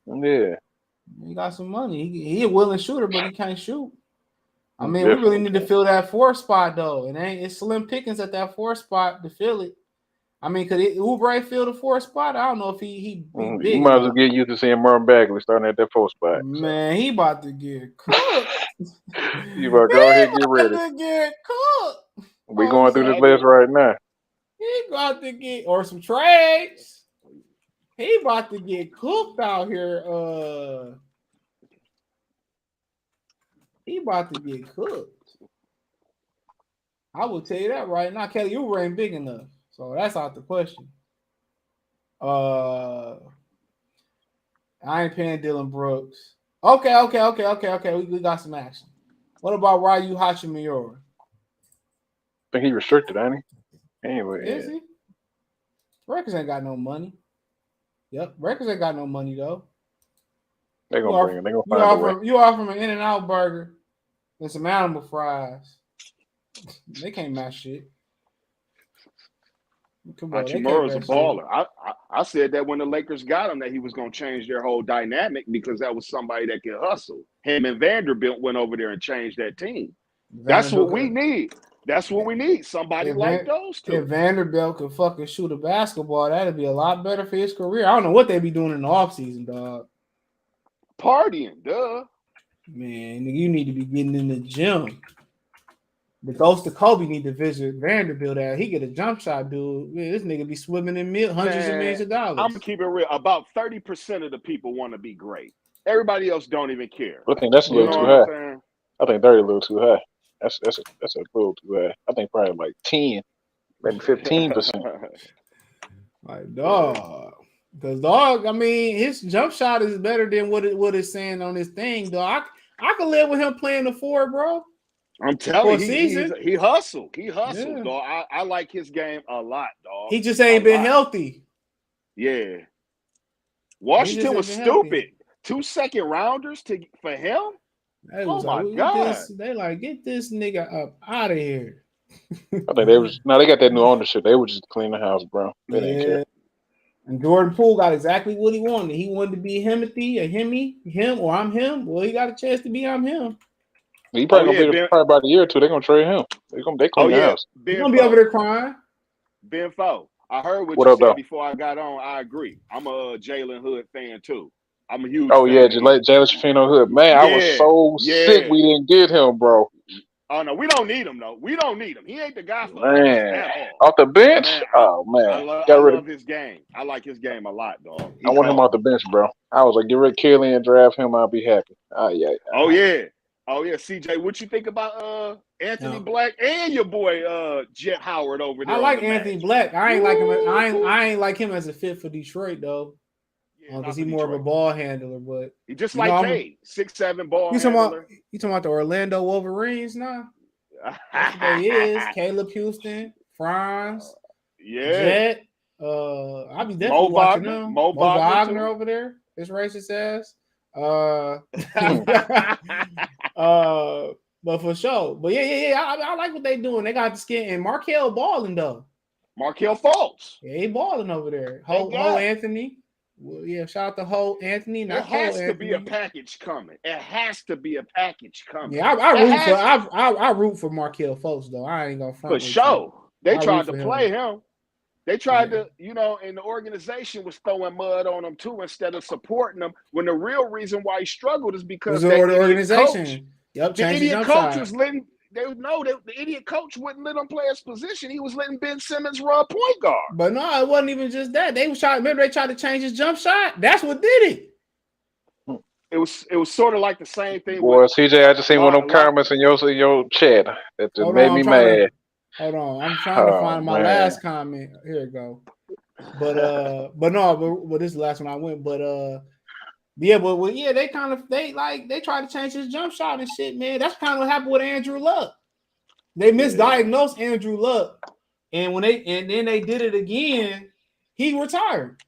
Yeah. He got some money. He a willing shooter, but he can't shoot. I mean, we really need to fill that 4 spot though. It's slim pickings at that 4 spot to fill it. I mean, could Oubre fill the 4 spot? I don't know if he big. You might as well get used to seeing Marvin Bagley starting at that 4 spot. Man, he about to get cooked. You better go ahead and get ready. To get cooked. We going through this list right now. He about to get some trades. He about to get cooked out here. He about to get cooked. I will tell you that right now. Kelly, you ain't big enough. So that's out the question. I ain't paying Dylan Brooks. Okay. We got some action. What about Ryu Hachimura? I think he restricted, ain't he? Anyway, Is he? Records ain't got no money. Yep, Records ain't got no money though. they're gonna bring it. They're gonna find a way. You offer him an In-N-Out burger and some animal fries. They can't match shit. Come on, Hachimura's a baller. I said that when the Lakers got him that he was going to change their whole dynamic because that was somebody that could hustle. Him and Vanderbilt went over there and changed that team. That's what we need. That's what we need. Somebody like those two. If Vanderbilt could fucking shoot a basketball, that'd be a lot better for his career. I don't know what they be doing in the offseason, dog. Partying, duh. Man, you need to be getting in the gym. The ghost of Kobe need to visit Vanderbilt. He get a jump shot, dude. Man, this nigga be swimming in hundreds of millions of dollars. I'm gonna keep it real. About 30% of the people want to be great. Everybody else don't even care. I think that's a little too high. I think 30 a little too high. That's a little too high. I think probably like 10, maybe 15%. Like dog, because dog. I mean, his jump shot is better than what it's saying on this thing, dog. I could live with him playing the 4, bro. I'm telling you, he hustled. He hustled, yeah. Dog. I like his game a lot, dog. He just ain't been healthy. Yeah. Washington was stupid. 2 second rounders for him? Oh my God. Get this nigga up out of here. I think they got that new ownership. They would just clean the house, bro. They didn't care. And Jordan Poole got exactly what he wanted. He wanted to be him, or I'm him. Well, he got a chance to be I'm him. He probably gonna be there probably about a year or two. They're gonna trade him. They clean the house. He's gonna be over there crying. Ben Foe, I heard what you said before I got on. I agree. I'm a Jalen Hood fan too. I'm a huge. Oh yeah, Jalen Shafino Hood. Man, I was so sick we didn't get him, bro. Oh no, we don't need him though. We don't need him. He ain't the guy for us at all. Off the bench? Man, I love his game. I like his game a lot, dog. I want him off the bench, bro. I was like, get rid of Kelly and draft him. I'll be happy. Oh yeah. CJ, what you think about Anthony Black and your boy Jet Howard over there? I like Anthony Black. I ain't like him. I ain't like him as a fit for Detroit though. Because he's more of a ball handler, but he just like Cade, 6'7" ball handler. You talking about the Orlando Wolverines now? That's what he is. Caleb Houston, Franz, Jet. I'll be definitely watching him. Mo Wagner over there. His racist ass. But for sure. But yeah. I like what they doing. They got the skin and Markelle balling though. Markelle Fultz. Yeah, he balling over there. Ho Anthony. Well, yeah, shout out to Ho Anthony. There has to be a package coming. It has to be a package coming. Yeah, I root for Markelle Fultz though. I ain't gonna front. For sure. They tried to play him. They tried to, and the organization was throwing mud on him too instead of supporting him. When the real reason why he struggled is because the organization. The idiot coach was letting. The idiot coach wouldn't let him play his position. He was letting Ben Simmons run point guard. But no, it wasn't even just that. Remember they tried to change his jump shot. That's what did it. It was sort of like the same thing. Boy, CJ, I just seen one of them comments in your chat that just made me mad. Hold on, I'm trying to find my last comment. Here we go. But this is the last one I went. But they tried to change his jump shot and shit, man. That's kind of what happened with Andrew Luck. They misdiagnosed Andrew Luck, and then they did it again. He retired.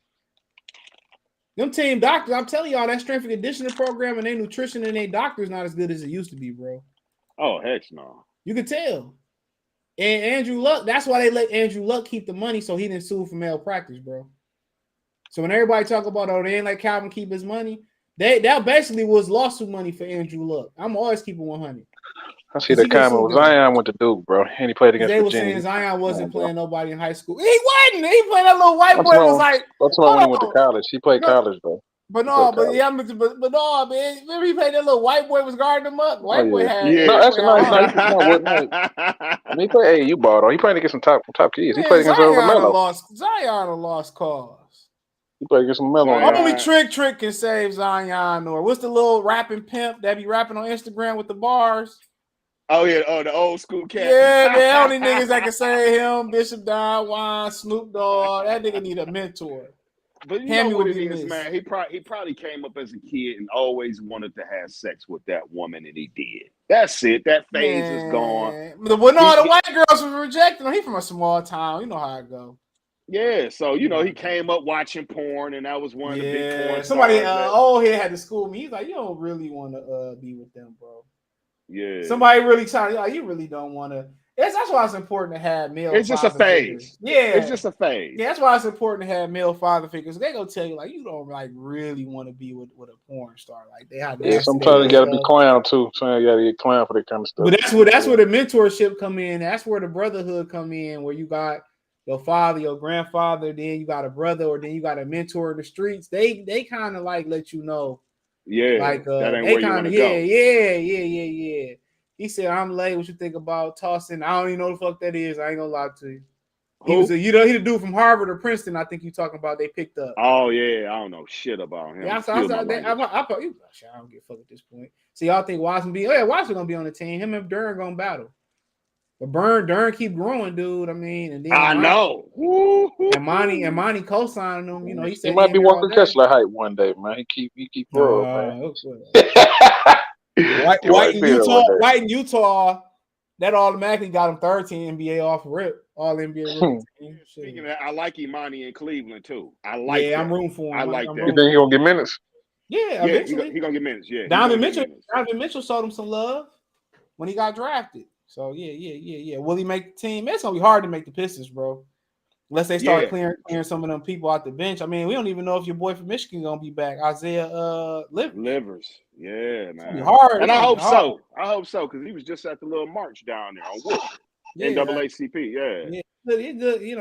Them team doctors, I'm telling y'all, that strength and conditioning program and their nutrition and their doctors not as good as it used to be, bro. Oh heck no! You could tell. And Andrew Luck, that's why they let Andrew Luck keep the money so he didn't sue for malpractice, bro. So when everybody talk about, they ain't let Calvin keep his money, that basically was lawsuit money for Andrew Luck. I'm always keeping 100. I see the comment with Zion went to Duke, bro, and he played against Virginia. They were saying Zion wasn't playing nobody in high school. He wasn't. He played that little white boy. Was like, that's why when he went to college. He played college, though. But no, man. Remember he played that little white boy was guarding him up. White boy had. Yeah. No, actually, no. I mean, he played AAU ball, though. He played against some top kids. He played against Melo. Zion lost cause. He played against some Melo. Only Trick can save Zion. Or what's the little rapping pimp that be rapping on Instagram with the bars? Oh yeah, the old school cat. Yeah, the only niggas that can save him: Bishop Don Juan, Snoop Dogg. That nigga need a mentor. But you know what it is, man. He probably came up as a kid and always wanted to have sex with that woman, and he did. That's it. That phase is gone. But when all the white girls were rejecting him, he from a small town. You know how it go. Yeah, so he came up watching porn, and that was one of the big porn somebody stars. old head had to school me. He's like, you don't really want to be with them, bro. Yeah. Somebody really trying. Like, you really don't want to. That's why it's important to have male. It's just a phase. Figures. Yeah, it's just a phase. Yeah, that's why it's important to have male father figures. They gonna tell you like you don't like really want to be with a porn star. Like they have. Yeah, sometimes you gotta be clown too. Sometimes you gotta get clown for that kind of stuff. But that's where the mentorship come in. That's where the brotherhood come in. Where you got your father, your grandfather, then you got a brother, or then you got a mentor in the streets. They kind of like let you know. Yeah, like that ain't they where you want to go. go. Yeah. He said, "I'm late. What you think about tossing?" I don't even know the fuck that is. I ain't gonna lie to you. He was he the dude from Harvard or Princeton. I think you talking about. They picked up. Oh yeah, I don't know shit about him. Yeah, I don't get fuck at this point. See, y'all think Washington Washington gonna be on the team. Him and Durn gonna battle. But Durn keep growing, dude. I mean, and then I know. And Monty co-signing him. You know, he said he might be Walker Kessler height one day, man. He keep growing, man. White in Utah, that automatically got him third team NBA off rip. All NBA team. Speaking of that, I like Imani in Cleveland too. I'm rooting for him. I like that. You think he gonna get minutes? Yeah, eventually he gonna get minutes. Yeah, Donovan Mitchell showed him some love when he got drafted. So yeah. Will he make the team? It's gonna be hard to make the Pistons, bro. Unless they start clearing some of them people out the bench. I mean, we don't even know if your boy from Michigan gonna be back. Isaiah Livers. Yeah, man. Hard. And I hope so. I hope so, because he was just at the little march down there on Wood. NAACP, yeah. He's good,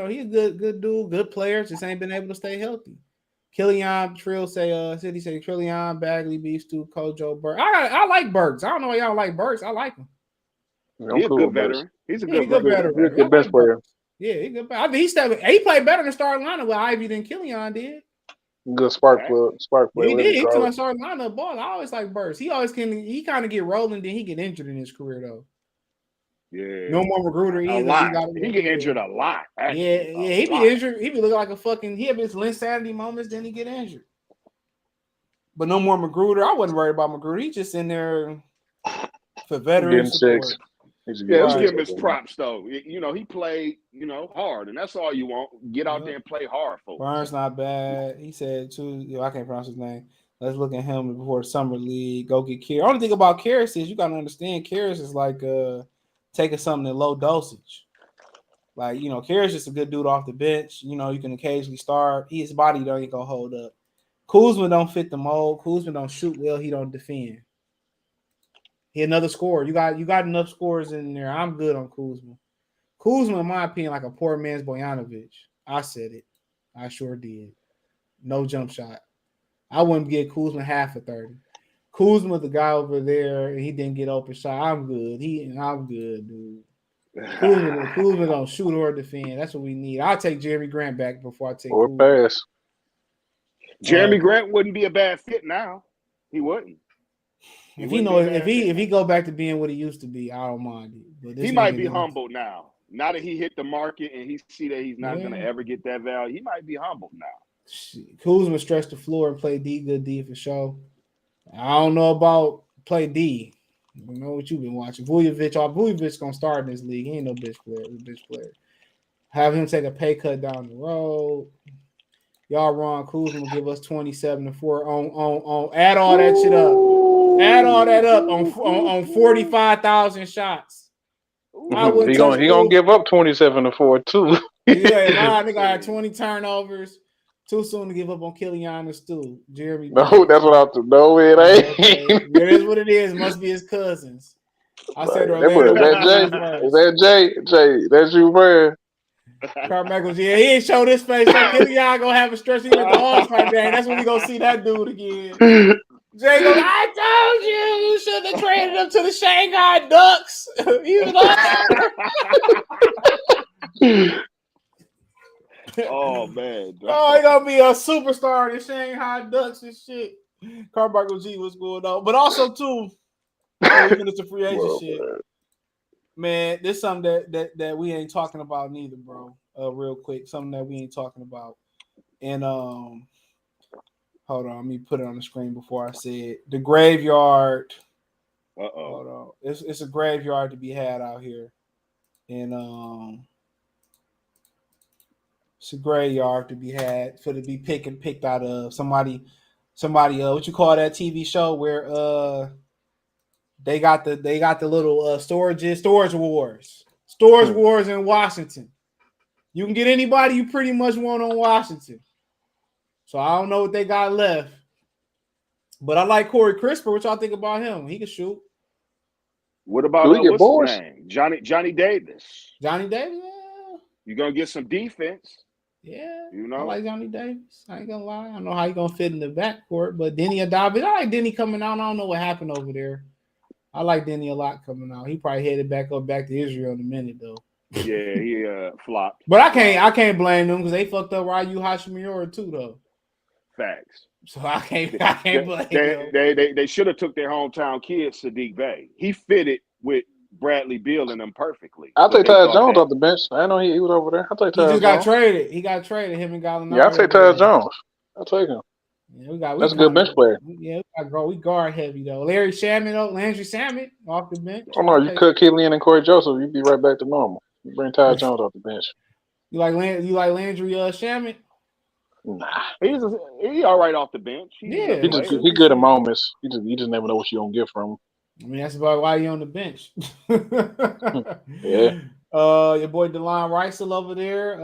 he's a good dude, good player, just ain't been able to stay healthy. Killian Trill said Trillion, Bagley, Beef Stew, Kojo, Burks. I like Burks. I don't know why y'all like Burks. I like him. He's a good veteran. He's a good veteran. He's a good best player. Yeah, he's good. I mean, he played better than starting lineup with Ivy than Killian did. Good spark plug. He did. He took my starting lineup ball. I always like Burks. He kind of get rolling, then he get injured in his career though. Yeah. No more Magruder either. A lot. He get injured a lot. Actually. Yeah. He be injured. He be looking like a fucking. He have his insanity moments, then he get injured. But no more Magruder. I wasn't worried about Magruder. He's just in there for veteran support. Let's give him his props though. He played, hard, and that's all you want. Get out there and play hard, folks. Burns not bad. He said too. I can't pronounce his name. Let's look at him before the summer league. Go get Karras. Only thing about Karras is you gotta understand Karras is like taking something in low dosage. Like Karras is just a good dude off the bench. You can occasionally start. His body ain't gonna hold up. Kuzma don't fit the mold. Kuzma don't shoot well. He don't defend. He another scorer. You got enough scores in there. I'm good on Kuzma. Kuzma, in my opinion, like a poor man's Bojanovic. I said it. I sure did. No jump shot. I wouldn't give Kuzma half a 30. Kuzma, the guy over there, and he didn't get open shot. I'm good. I'm good, dude. Kuzma don't shoot or defend. That's what we need. I'll take Jeremy Grant back before I take or Kuzma. pass. Jeremy Grant wouldn't be a bad fit now. He wouldn't. If he go back to being what he used to be, I don't mind it. But he might be humbled now. Now that he hit the market and he see that he's not going to ever get that value, he might be humbled now. Kuzma stretch the floor and play good D for sure. I don't know about play D. I don't know what you've been watching. Vujovic gonna start in this league. He ain't no bitch player. Have him take a pay cut down the road. Y'all wrong. Kuzma will give us 27-4 on add all that shit up. Add all that up on 45,000 shots. He gonna give up 27-4 too. Yeah, nigga had 20 turnovers. Too soon to give up on Killian and Stu. Jeremy. No, that's what I'm. No, it ain't. Okay. It is what it is. Must be his cousins. I said Is that Jay? Jay, that's you, man. Carmichael, he ain't show this face. So Killian gonna have a stretch. He went to All-Star game. That's when we gonna see that dude again. Jay goes, I told you should have traded him to the Shanghai Ducks. Oh man! Oh, he gonna be a superstar in the Shanghai Ducks and shit. Carmichael G, what's going on? But also too, it's a free agent shit. Man, this is something that we ain't talking about neither, bro. Real quick, something that we ain't talking about. And hold on, let me put it on the screen before I say it. The graveyard Hold on. It's a graveyard to be had out here. And it's a graveyard to be had for to be picked out of somebody what you call that TV show where they got the little storage wars in Washington. You can get anybody you pretty much want on Washington. So I don't know what they got left. But I like Corey Crisper. What y'all think about him? He can shoot. What about what's his name? Johnny Davis. Johnny Davis? Yeah. You're gonna get some defense. Yeah. You know? I like Johnny Davis. I ain't gonna lie. I don't know how he gonna fit in the backcourt, but Denny Adabi, I like Denny coming out. I don't know what happened over there. I like Denny a lot coming out. He probably headed back to Israel in a minute though. Yeah, he flopped. But I can't blame them because they fucked up Ryu Hachimura too though. Facts. So I can't blame them. They should have took their hometown kid, Sadiq Bey. He fitted with Bradley Beal and them perfectly. I'll take Tyus Jones off the bench. I know he was over there. I'll take Tyus Jones. He just got traded. He got traded, him and Gallinari. Yeah, I'll take Tyus Jones. I'll take him. Yeah, that's a good bench player. Yeah, we guard heavy though. Landry Shamet off the bench. Oh no, you cut Killian and Corey Joseph, you'd be right back to normal. You bring Tyus Jones off the bench. You like Landry Shamet? Nah, he all right off the bench. He good at moments. You just never know what you gonna get from him. I mean, that's about why you're on the bench. Yeah. Your boy DeLon Rice still over there.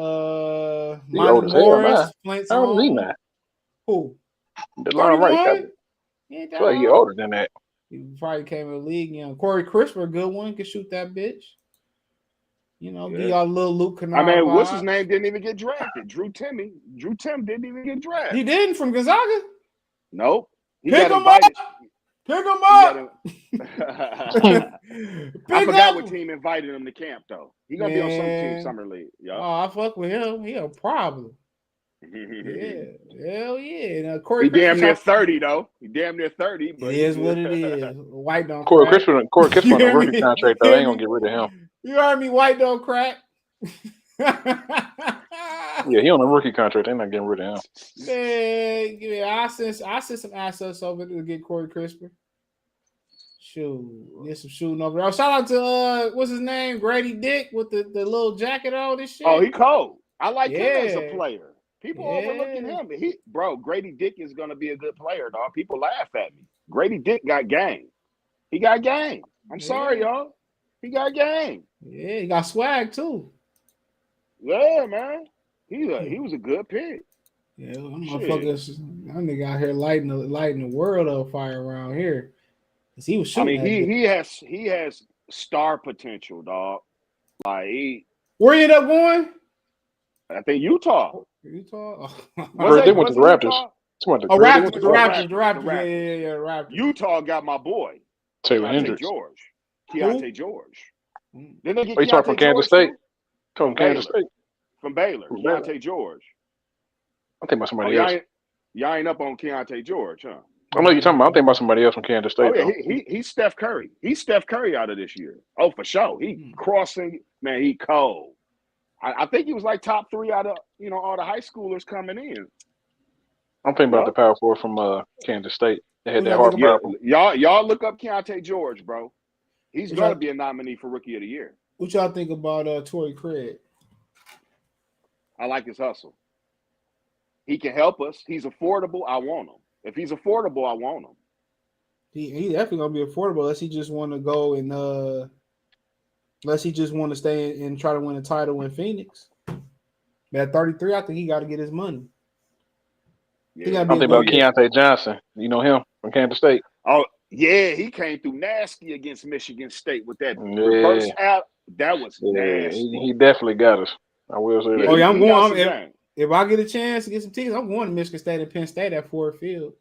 Monty Morris, how old is he now? Who? DeLon Rice. I feel like he's older than that. He probably came in the league young. Corey Crisper, a good one, can shoot that bitch. You know, give y'all a little Luke Kennard. I mean, what's his name didn't even get drafted? Drew Tim didn't even get drafted. He didn't from Gonzaga? Nope. Pick him up. I forgot what team invited him to camp, though. He going to be on some team summer league. Yep. Oh, I fuck with him. He a problem. Yeah. Hell yeah. Now, Corey he damn near 30, though. He damn near 30. But it is what it is. White don't Corey Crisper on a rookie contract, though. They ain't going to get rid of him. You heard me, white don't crack. Yeah, he on a rookie contract. They're not getting rid of him. Man, I sent some assets over to get Corey Crisper. Shoot, get some shooting over there. Shout out to what's his name, Grady Dick with the little jacket and all this shit. Oh, he cold. I like him as a player. People overlooking him. Grady Dick is gonna be a good player, dog. People laugh at me. Grady Dick got game. He got game. I'm sorry, y'all. He got game. Yeah, he got swag too. Yeah, man. He was a good pick. Yeah, them motherfuckers. That nigga out here lighting the world on fire around here. Cause he was shooting. I mean, he has star potential, dog. Like where you end up going? I think Utah. Utah. They went to the Raptors. The Raptors. Yeah, Raptors. Utah got my boy Taylor Hendricks. Keontae George. Then they get you talking from Kansas State? From Kansas State. From Baylor. Keontae George. I'm thinking about somebody else. Y'all ain't up on Keontae George, huh? I know you're talking about. I'm thinking about somebody else from Kansas State. Oh, yeah, he's Steph Curry. He's Steph Curry out of this year. Oh, for sure. He crossing, man, he cold. I think he was like top 3 out of, all the high schoolers coming in. I'm thinking about the power forward from Kansas State. They had that hard problem. Y'all look up Keontae George, bro. He's going to be a nominee for Rookie of the Year. What y'all think about Torrey Craig? I like his hustle. He can help us. He's affordable. I want him. If he's affordable, I want him. He definitely gonna be affordable unless he just want to go and unless he just want to stay and try to win a title in Phoenix. At 33, I think he got to get his money. Yeah. I'm thinking about Keontae Johnson. You know him from Kansas State. Oh yeah, he came through nasty against Michigan State with that reverse out. That was nasty. He definitely got us. I will say that. Oh yeah, I'm going. If I get a chance to get some tickets, I'm going to Michigan State and Penn State at Ford Field.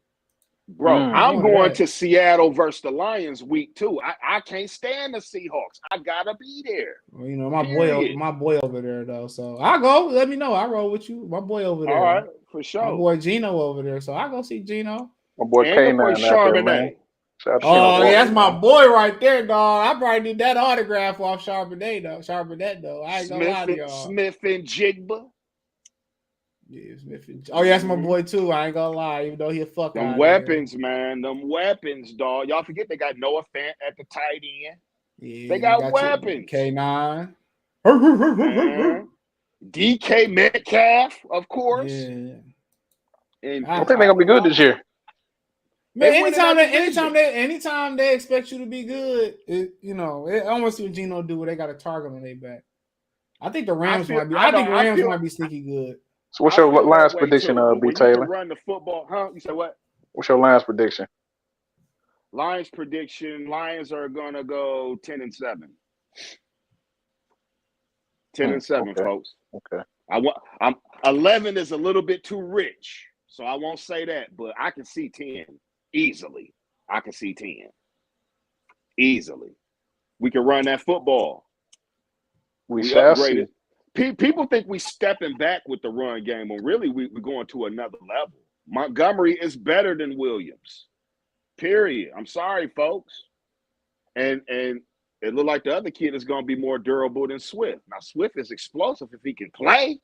Bro, I'm going to Seattle versus the Lions week 2. I can't stand the Seahawks. I gotta be there. Well, my boy over there though. So I'll go. Let me know. I'll roll with you. My boy over there. All right, for sure. My boy Gino over there. So I'll go see Gino. My boy Charbonnet. Oh, yeah, that's my boy right there, dog. I probably need that autograph off Charbonnet though. I ain't gonna lie to y'all. Smith and Jigba. Yeah, Smith. Oh, yeah, that's my boy too. I ain't gonna lie, even though he a fuck Them out weapons, man. Them weapons, dog. Y'all forget they got Noah Fant at the tight end. Yeah, They got weapons. K9. Man. DK Metcalf, of course. Yeah. And I think they're gonna be good this year. Man, anytime they expect you to be good, I want to see what Geno do where they got a target on their back. I think the Rams might be sneaky good. So what's your Lions prediction, B. Taylor? You run the football, huh? You said what? What's your Lions prediction? Lions prediction: Lions are gonna go 10-7. 10-7, okay. folks. Okay. I'm 11 is a little bit too rich, so I won't say that, but I can see 10 easily. I can see 10 easily. We can run that football. We shall see. People think we stepping back with the run game, when really we're going to another level. Montgomery is better than Williams. Period. I'm sorry, folks. And it looked like the other kid is going to be more durable than Swift. Now, Swift is explosive if he can play.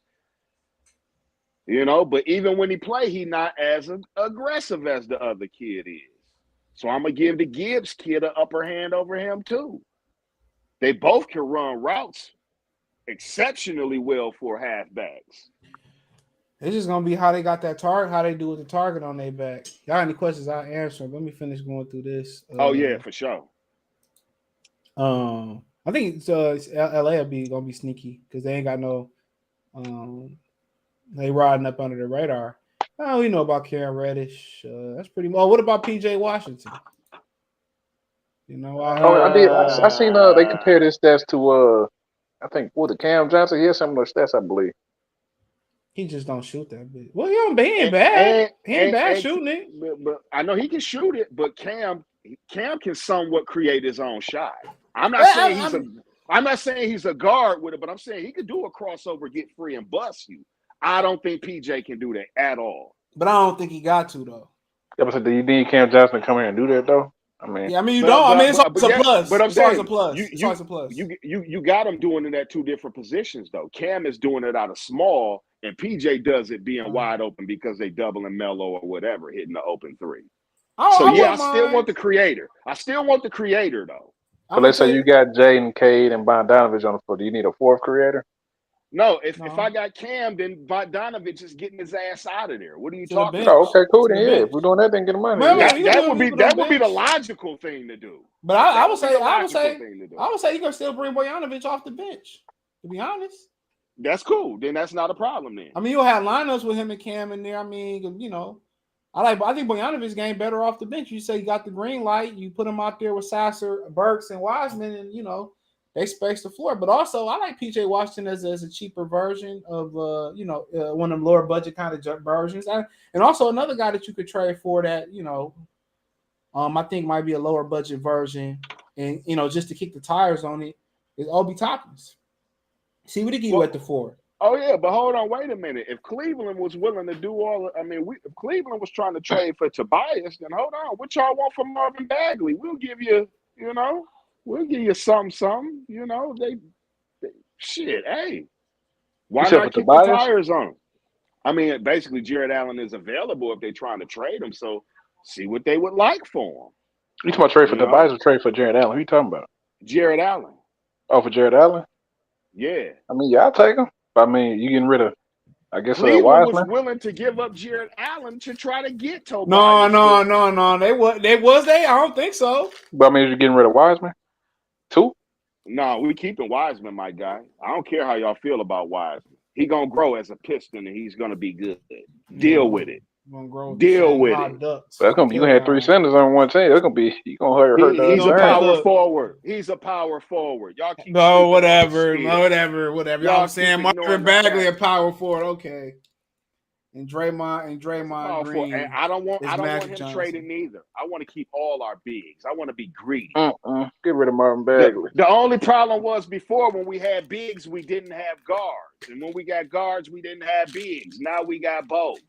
But even when he play, he not as aggressive as the other kid is. So I'm going to give the Gibbs kid an upper hand over him too. They both can run routes exceptionally well for halfbacks. It's just gonna be how they got that target, how they do with the target on their back. Y'all any questions? I'll answer. Let me finish going through this. Oh yeah, for sure. I think it's LA will be gonna be sneaky because they ain't got no. They riding up under the radar. Oh, we know about Karen Reddish. That's pretty. Well, what about PJ Washington? I seen they compared his stats to I think the Cam Johnson. He has similar stats, I believe. He just don't shoot that bit. Well, he ain't bad. He ain't bad shooting it. But I know he can shoot it. But Cam can somewhat create his own shot. I'm not saying he's a guard with it, but I'm saying he could do a crossover, get free, and bust you. I don't think PJ can do that at all. But I don't think he got to though. Yeah, but do you need Cam Johnson to come here and do that though? I mean, you don't. It's always a plus. But I'm saying it's always a plus. You got him doing it at two different positions though. Cam is doing it out of small, and PJ does it being wide open because they doubling Melo or whatever, hitting the open three. I still want the creator. I still want the creator though. So let's say you got Jaden, Cade, and Bogdanovich on the floor. Do you need a fourth creator? No, if I got Cam, then Bogdanovich is getting his ass out of there. What are you talking about? Oh, okay, cool. Then yeah, if we're doing that, then get the money. That would be the logical thing to do. But I would say you can still bring Bogdanovich off the bench. To be honest, that's cool. Then that's not a problem. Then you'll have lineups with him and Cam in there. I think Bogdanovich's game better off the bench. You say you got the green light, you put him out there with Sasser, Burks, and Wiseman, and they space the floor. But also, I like PJ Washington as a cheaper version of one of them lower budget kind of versions, and also another guy that you could trade for that I think might be a lower budget version, and just to kick the tires on it is Obi Toppins. See what he give you at the 4. Oh yeah, but hold on, wait a minute. If Cleveland was willing to do if Cleveland was trying to trade for Tobias, then hold on, what y'all want from Marvin Bagley? We'll give you, we'll give you something. They shit. Hey, why not kick the tires on? Basically, Jared Allen is available if they're trying to trade him. So see what they would like for him. You talking about trade for Tobias or trade for Jared Allen? Who you talking about? Jared Allen. Oh, for Jared Allen? Yeah. I'll take him. You getting rid of, I guess, Cleveland Wiseman? was willing to give up Jared Allen to try to get Tobias. No. They was. I don't think so. But you're getting rid of Wiseman too? No, we keeping Wiseman, my guy. I don't care how y'all feel about Wiseman. He gonna grow as a Piston, and he's gonna be good. Deal with it. Deal with it. That's gonna be. You had 3 centers on one team. That's gonna be. You gonna hurt. He's a power forward. He's a power forward. Y'all keep. No, whatever. Y'all saying Marvin Bagley a power forward. Okay. And Draymond Green. And I don't want him traded neither. I want to keep all our bigs. I want to be greedy. Get rid of Marvin Bagley. The only problem was before when we had bigs, we didn't have guards, and when we got guards, we didn't have bigs. Now we got both.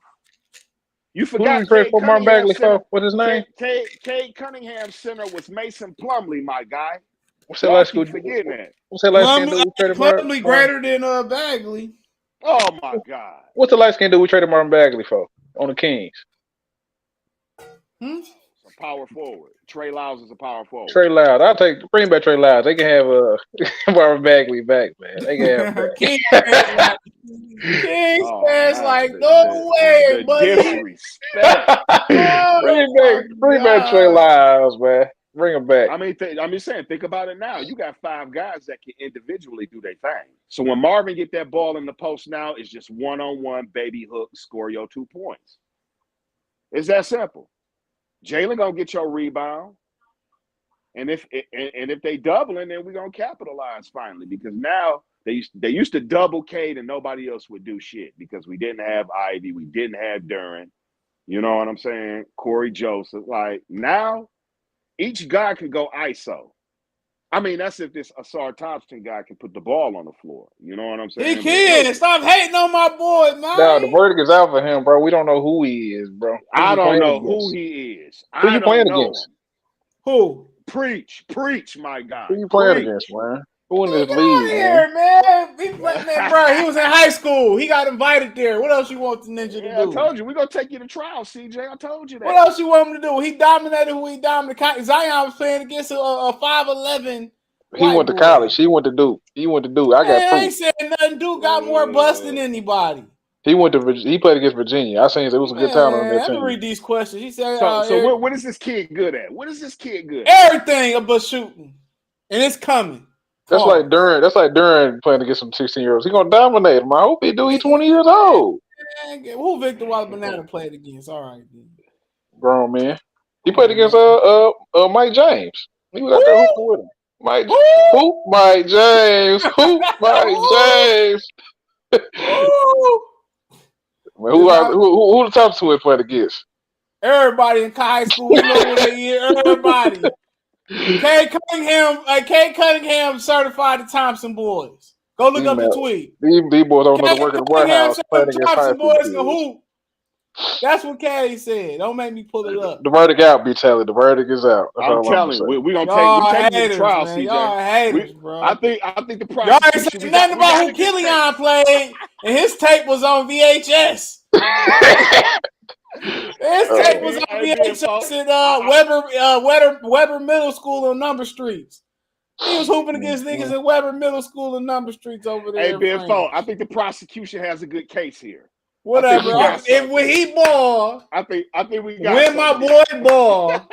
You forgot. Who trade for Marvin Bagley? What's his name? Cade Cunningham center was Mason Plumlee, my guy. What's that last school? Forgetting that. What's that last school? Plumlee greater than Bagley. Oh my God. What's the light skin dude we traded Marvin Bagley for on the Kings? It's a power forward. Trey Lyles is a power forward. Trey Loud. Bring back Trey Loud. They can have Marvin Bagley back, man. They can have him back. King fans like, no way, the buddy. disrespect. Bring back Trey Lyles, man. Bring him back. I mean, I'm just saying, think about it now. You got 5 guys that can individually do their thing. So when Marvin get that ball in the post now, it's just one-on-one, baby hook, score your 2 points. It's that simple. Jalen gonna get your rebound, and if they doubling, then we're gonna capitalize finally, because now they used to double Cade and nobody else would do shit because we didn't have Ivy, we didn't have Duren. You know what I'm saying? Corey Joseph. Like now, each guy can go ISO. I mean, that's if this Aussar Thompson guy can put the ball on the floor. You know what I'm saying? He can. Stop hating on my boy, man. No, the verdict is out for him, bro. We don't know who he is, bro. I don't know who he is. Who you playing against? Who? Preach, my guy. Who you playing against, man? Who in this Get league, out of here, man. Bro, he was in high school. He got invited there. What else you want the ninja to do? I told you, we're going to take you to trial, CJ. I told you that. What else you want him to do? He dominated who he dominated. Zion was playing against a 5'11". He went to college. He went to Duke. I got proof. I ain't saying nothing. Duke got more bust than anybody. He played against Virginia. I seen it was a good talent on that team. Let me read these questions. He said, so what is this kid good at? What is this kid good at? Everything but shooting. And it's coming. That's like Duren playing against some 16-year-olds. He gonna dominate him. I hope he do. He's 20 years old. Who Victor Wallace Banana played against? All right, then. Grown man. He played against Mike James. He was out there hooping with him. Mike James. Who the top 2 played against? Everybody in high school, you know who they is. Everybody. Kay Cunningham certified the Thompson boys. Go look up the tweet. These boys don't know to work in the warehouse playing against high school boys can hoop. That's what Kay said. Don't make me pull it up. The verdict out, be telling. The verdict is out. I'm telling you, we're gonna take you to trial, CJ. Y'all haters, bro. I think the prosecution. Y'all ain't saying nothing about who Killian played, and his tape was on VHS. His tape was on VHS at Weber Middle School on Number Streets. He was hooping against niggas at Weber Middle School and Number Streets over there. Hey, Ben Fo, I think the prosecution has a good case here. Whatever. When he ball, I think we got. When my boy ball,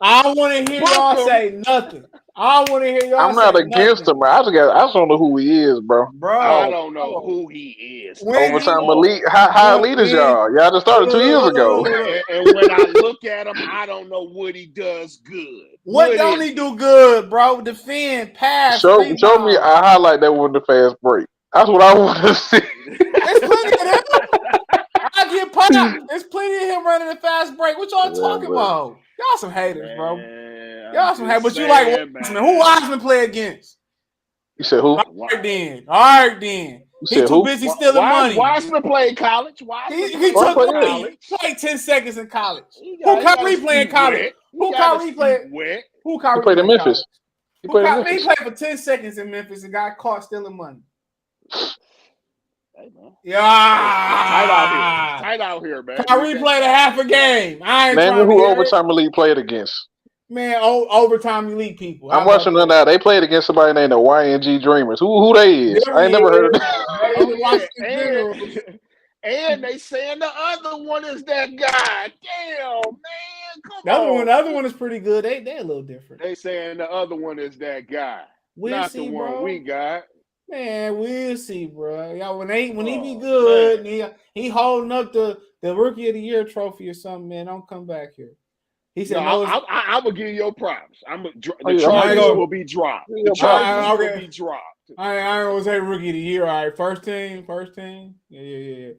I don't want to hear y'all say nothing. I don't want to hear y'all. I'm not against him. I just don't know who he is, bro. I don't know who he is. Overtime elite. How elite is y'all? Y'all just started 2 years ago. And when I look at him, I don't know what he does good. What don't he do good, bro? Defend, pass. Show me a highlight that won the fast break. That's what I want to see. There's plenty of them. I get popped. There's plenty of him running a fast break. What y'all talking about? Y'all some haters, bro. Y'all some haters. But you like Wiseman. Who Wiseman play against? You said who? All right, then. He's too busy stealing money. Wiseman played college. He played 10 seconds in college. Who Kyrie playing college? Who Kyrie played? Who Kyrie played in Memphis? He played for 10 seconds in Memphis and got caught stealing money. Hey, man. Yeah, tight out here, man. Kyrie played a half a game. Name me who overtime elite played against. Man, overtime elite people. I'm watching them now. They played against somebody named the YNG Dreamers. Who they is? I ain't never heard of them. And they saying the other one is that guy. Damn, man, come on. The other one is pretty good. They a little different. They saying the other one is that guy. Not the one we got. Man, we'll see, bro. Y'all, when he be good, and he holding up the Rookie of the Year trophy or something, man, don't come back here. He said, I'm gonna give you your props. The charges will be dropped. The charges will be dropped. I don't say Rookie of the Year. All right, first team. Yeah.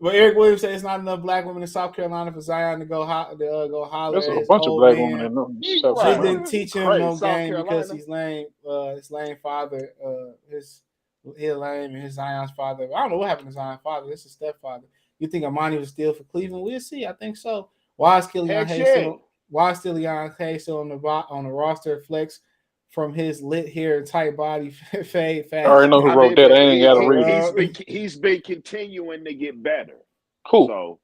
But Eric Williams said it's not enough black women in South Carolina for Zion to go holler. There's a bunch of black women in them. She didn't teach him no game because he's lame. His lame father, his lame, and his Zion's father. I don't know what happened to Zion's father. This is stepfather. You think Amani was still for Cleveland? We'll see. I think so. Why is Killian Hayes still on the roster flex from his lit hair, tight body, fade fast. I already know who wrote that. I ain't got to read. He's been continuing to get better. Who? So,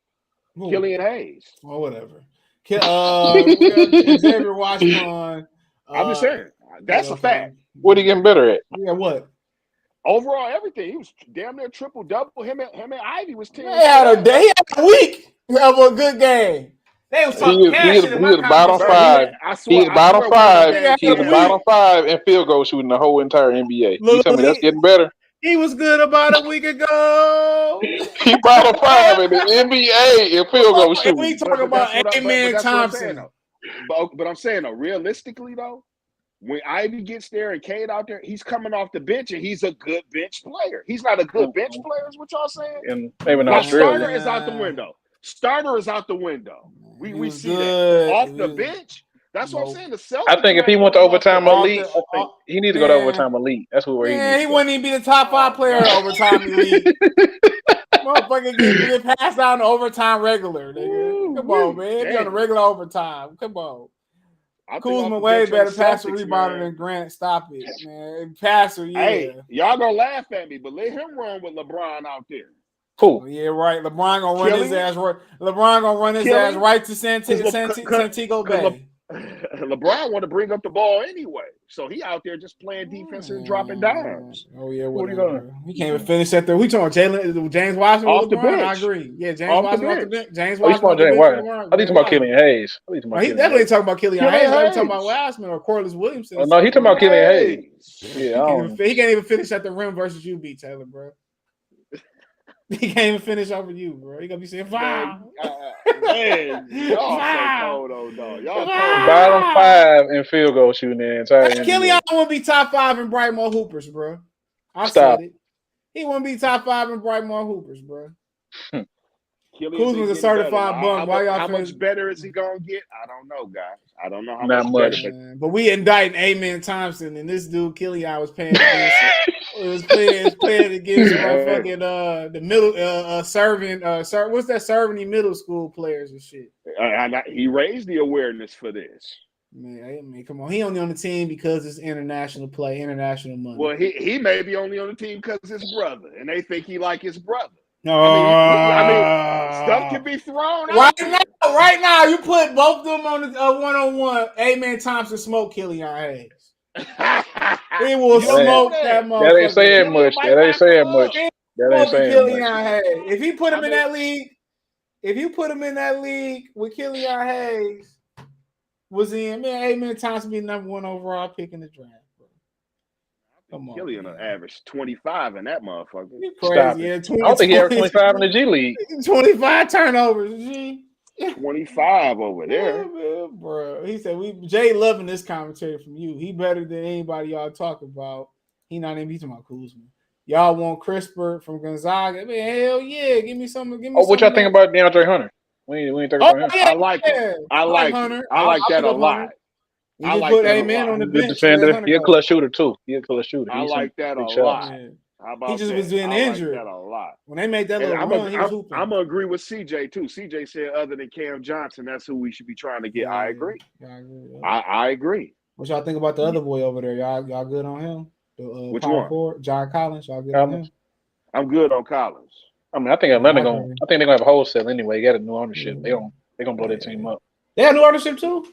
Killian Hayes. Or whatever. Xavier Washington. I'm just saying. That's a fact. What are you getting better at? Yeah, what? Overall, everything. He was damn near triple-double. Him and Ivy was 10. He had a week of a good game. They was talking he was bottom five. He's bottom five. He's the bottom five in field goal shooting the whole entire NBA. You tell me that's getting better? He was good about a week ago. He bottom five in the NBA in field goal shooting. We talking about Amen Thompson. But I'm saying, though, realistically, though, when Ivy gets there and Cade out there, he's coming off the bench and he's a good bench player. He's not a good bench player, is what y'all saying? And maybe not. Starter is out the window. Starter is out the window. We see that off the bench. That's what I'm saying. The Celtics. I think if he went to overtime elite, I think he needs to go to overtime elite. That's where he needs. He wouldn't even be the top 5 player in overtime elite. Motherfucker get passed out in overtime regular. Nigga. Come on, man. Be on the regular overtime. Come on. Kuzma way better passer rebounder than Grant. Stop it, man. Passer, yeah. Hey, y'all gonna laugh at me, but let him run with LeBron out there. Cool. Yeah, right. LeBron gonna run his ass right. LeBron gonna run his ass right to Santiago Bay. LeBron want to bring up the ball anyway, so he out there just playing defense and dropping dimes. Oh yeah, what are you doing? He can't even finish at the. We talking James Washington off the bench. I agree. Yeah, James Washington off the bench. James Washington. I think he's talking about Killian Hayes. He definitely talking about Killian Hayes. I'm talking about Wiseman or Corliss Williamson. Oh, no, he talking about Killian Hayes. Yeah, he can't even finish at the rim versus you, B. Taylor, bro. He can't even finish over you, bro. He gonna be saying, "Wow, man, y'all so cold, though, dog. Y'all bottom 5 in field goal shooting the entire. Killian won't be top 5 in Brightmore Hoopers, bro. I said it. He won't be top 5 in Brightmore Hoopers, bro. Kuzma's a certified bum. How much better is he gonna get? I don't know, guys. I don't know how much. But we indicting Amen Thompson, and this dude Killian was paying against. It was playing against fucking the middle serving what's that serving middle school players and shit. He raised the awareness for this. Man, come on. He only on the team because it's international play, international money. Well, he may be only on the team because his brother, and they think he like his brother. No, I mean, stuff can be thrown out right now. You put both of them on the one-on-one. Amen Thompson smoke Killian Hayes. He will smoke that motherfucker. That ain't saying much. That ain't saying much. If he put him in that league, if you put him in that league with Killian Hayes, was in Amen Thompson be number 1 overall pick in the draft. Come on, Killian averaged 25 in that motherfucker. You crazy? Yeah, 20, I don't think he averaged 25 in the G League. 25 turnovers, G. 25 over there, yeah, bro. He said Jay loving this commentary from you. He better than anybody y'all talk about. He not even talking about Kuzma. Y'all want CRISPR from Gonzaga? I mean, hell yeah, give me some. What y'all think about DeAndre Hunter? We ain't talking about him. Yeah, I like it. I like Hunter. I like that a lot. I like put Amen on the bench. Defender. He's a clutch shooter too. I like that a lot. How about he just was being injured. Like that a lot. When they made that little run, he was hooping. I'm gonna agree with CJ too. CJ said other than Cam Johnson, that's who we should be trying to get. I agree. I agree. What y'all think about the other boy over there? Y'all good on him? Which one? Forward, John Collins. Y'all good on him? I'm good on Collins. I mean, I think Atlanta I think they're gonna have a wholesale anyway. You got a new ownership. They're gonna blow their team up. They have new ownership too.